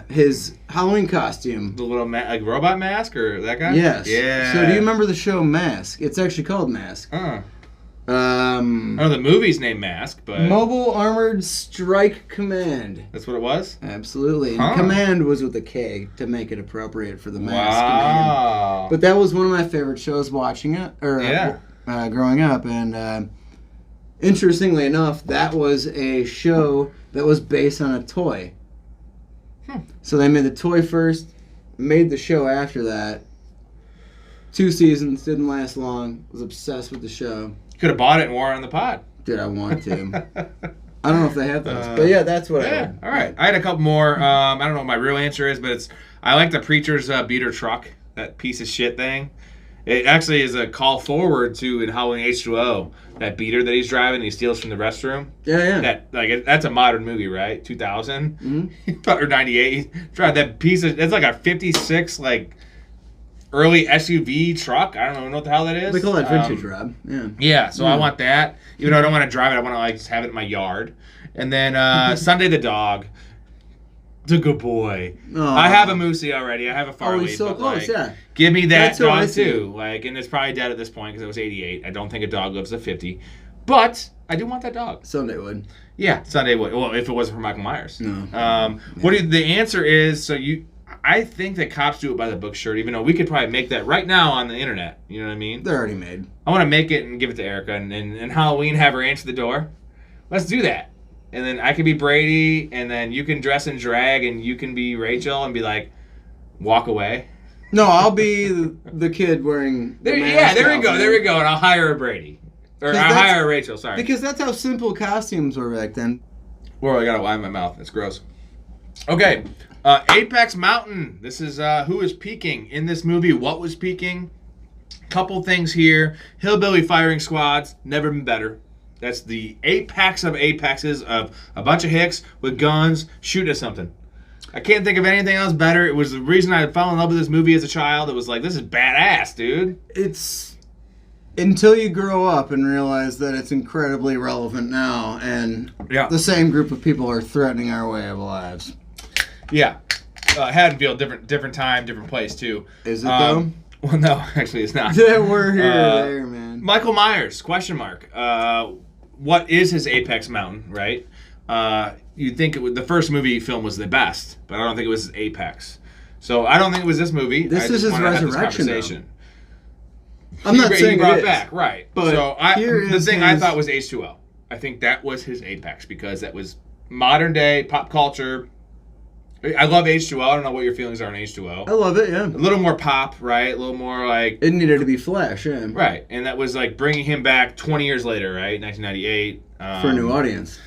his Halloween costume. The little like robot mask or that guy? Yes. Yeah. So do you remember the show Mask? It's actually called Mask. I know the movie's named Mask, but Mobile Armored Strike Command. That's what it was? Absolutely. And Huh. Command was with a K to make it appropriate for the Mask. Wow. Command. But that was one of my favorite shows watching it, or Yeah. growing up. And interestingly enough, that was a show that was based on a toy. So they made the toy first, made the show after that. 2 seasons, didn't last long. Was obsessed with the show. Could have bought it and wore it on the pod. Did I want to? I don't know if they have those, but yeah, that's what I Yeah, would. all right. I had a couple more. I don't know what my real answer is, but I like the Preacher's beater truck, that piece of shit thing. It actually is a call forward to in Halloween H2O, that beater that he's driving, he steals from the restroom. Yeah. That's a modern movie, right? 2000 or 98. Drive that piece of. It's like a 56 early SUV truck. I don't know what the hell that is. They call that vintage, Rob. Yeah. Yeah, so I want that. Even though I don't want to drive it, I want to just have it in my yard. And then Sunday the dog. It's a good boy. Aw. I have a Moosey already. I have a Farley. he's so but, close, yeah. Give me that That's who I dog see. too. And it's probably dead at this point because it was 88. I don't think a dog lives to 50. But I do want that dog. Sunday would. Yeah, Sunday would. Well, if it wasn't for Michael Myers. No. The answer is, I think that cops do it by the book shirt, even though we could probably make that right now on the internet. You know what I mean? They're already made. I want to make it and give it to Erica and Halloween have her answer the door. Let's do that. And then I can be Brady, and then you can dress in drag, and you can be Rachel and be like, walk away. No, I'll be the kid wearing. There we go. And I'll hire a Brady. Or I'll hire a Rachel, sorry. Because that's how simple costumes were back then. Whoa, I got a lie in my mouth. That's gross. Okay. Apex Mountain. This is who is peaking in this movie. What was peaking? Couple things here. Hillbilly firing squads. Never been better. That's the apex of apexes of a bunch of hicks with guns shooting at something. I can't think of anything else better. It was the reason I fell in love with this movie as a child. It was like, this is badass, dude. It's until you grow up and realize that it's incredibly relevant now, and the same group of people are threatening our way of lives. Yeah. Haddonfield, different time, different place, too. Is it, though? Well, no, actually it's not. Yeah, we're here there, man. Michael Myers, question mark. What is his apex mountain, right? You'd think the first movie film was the best, but I don't think it was his apex. So I don't think it was this movie. This is his resurrection, I'm not saying he brought it is. back, right. But so the thing his... I thought was H2O. I think that was his apex because that was modern day pop culture. I love H2O. I don't know what your feelings are on H2O. I love it, yeah. A little more pop, right? A little more like... It needed to be Flash, yeah. Right. And that was like bringing him back 20 years later, right? 1998. For a new audience.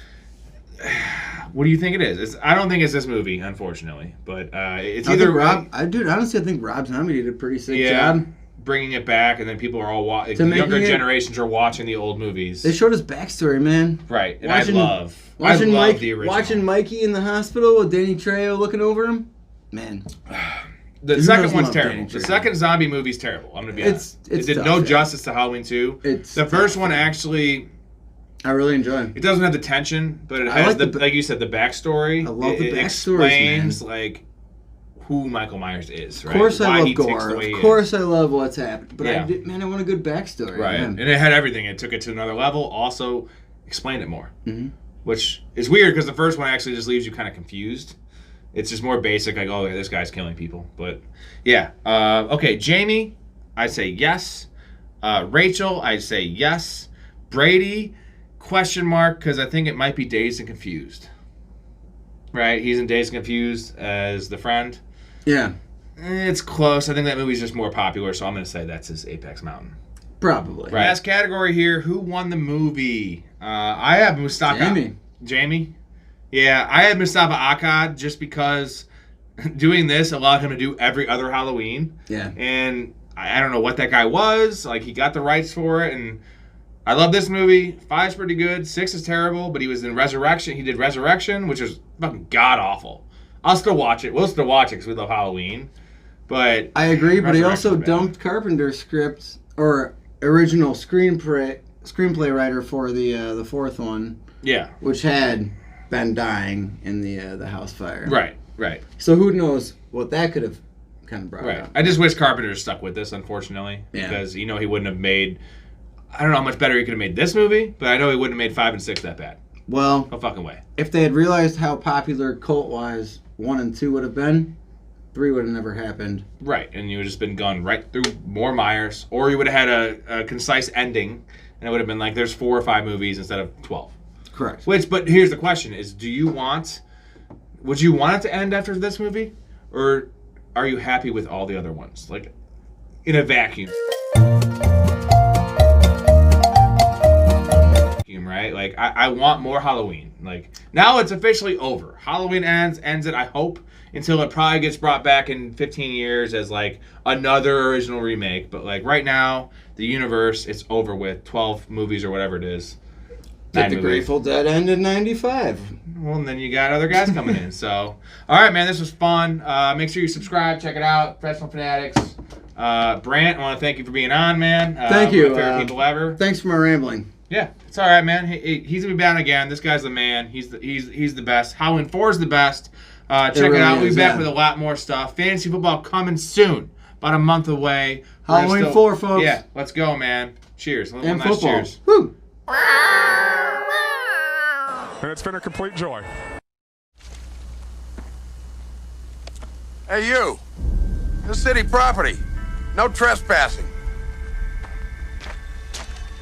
What do you think it is? I don't think it's this movie, unfortunately. But it's I either... think honestly, I think Rob Zombie did a pretty sick job. Bringing it back, and then people are all the younger generations are watching the old movies. They showed his backstory, man. Right, and I love the original. Watching Mikey in the hospital with Danny Trejo looking over him, man. The second one's terrible. The second zombie movie's terrible. I'm gonna be honest. It did no justice to Halloween 2. The first one actually, I really enjoy. It doesn't have the tension, but it has like you said, the backstory. I love the backstory. It explains man. like who Michael Myers is. Right? Of course, Why I he love ticks gore. the way he Of course, is. I love what's happened. But Yeah. I want a good backstory. Right, man. and it had everything. It took it to another level. Also, explained it more, Mm-hmm. which is weird because the first one actually just leaves you kind of confused. It's just more basic, like, oh, this guy's killing people. But yeah, okay, Jamie, I say yes. Rachel, I say yes. Brady, question mark, because I think it might be Dazed and Confused. Right, he's in Dazed and Confused as the friend. Yeah. It's close. I think that movie's just more popular, so I'm going to say that's his Apex Mountain. Probably. Right. Last category here, who won the movie? I have Mustafa. Jamie? Yeah, I had Mustafa Akkad just because doing this allowed him to do every other Halloween. Yeah. And I don't know what that guy was. Like, he got the rights for it, and I love this movie. 5's pretty good. 6 is terrible, but he was in Resurrection. He did Resurrection, which was fucking god-awful. I'll still watch it. We'll still watch it because we love Halloween. But I agree, but he also dumped Carpenter's script or original screenplay writer for the fourth one. Yeah. Which had Ben dying in the house fire. Right, right. So who knows what that could have kind of brought Right. up. I just wish Carpenter stuck with this, unfortunately, Yeah. because he wouldn't have made. I don't know how much better he could have made this movie, but I know he wouldn't have made 5 and 6 that bad. Well, no fucking way. If they had realized how popular cult-wise 1 and 2 would have been, 3 would have never happened. Right, and you would have just been gone right through more Myers, or you would have had a concise ending, and it would have been like there's 4 or 5 movies instead of 12. Correct. But here's the question: would you want it to end after this movie, or are you happy with all the other ones, like in a vacuum? Right? Like I want more Halloween. Like now it's officially over. Halloween ends it, I hope, until it probably gets brought back in 15 years as like another original remake. But like right now, the universe, it's over with. 12 movies or whatever it is. Did the Grateful Dead end in 95? Well, and then you got other guys coming in. So, all right, man, this was fun. Make sure you subscribe, check it out. Professional Fanatics. Brant, I want to thank you for being on, man. Thank you. One of my favorite people ever. Thanks for my rambling. Yeah, it's all right, man. He's gonna be back again. This guy's the man. He's the best. Halloween 4 is the best. Check it out. We'll be back with a lot more stuff. Fantasy football coming soon. About a month away. Halloween 4, folks. Yeah, let's go, man. Cheers. One And last football. cheers. Woo! And it's been a complete joy. Hey, you. This city property. No trespassing.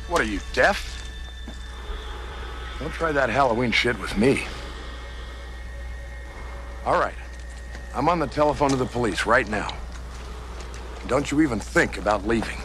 What are you, deaf? Don't try that Halloween shit with me. All right. I'm on the telephone to the police right now. Don't you even think about leaving.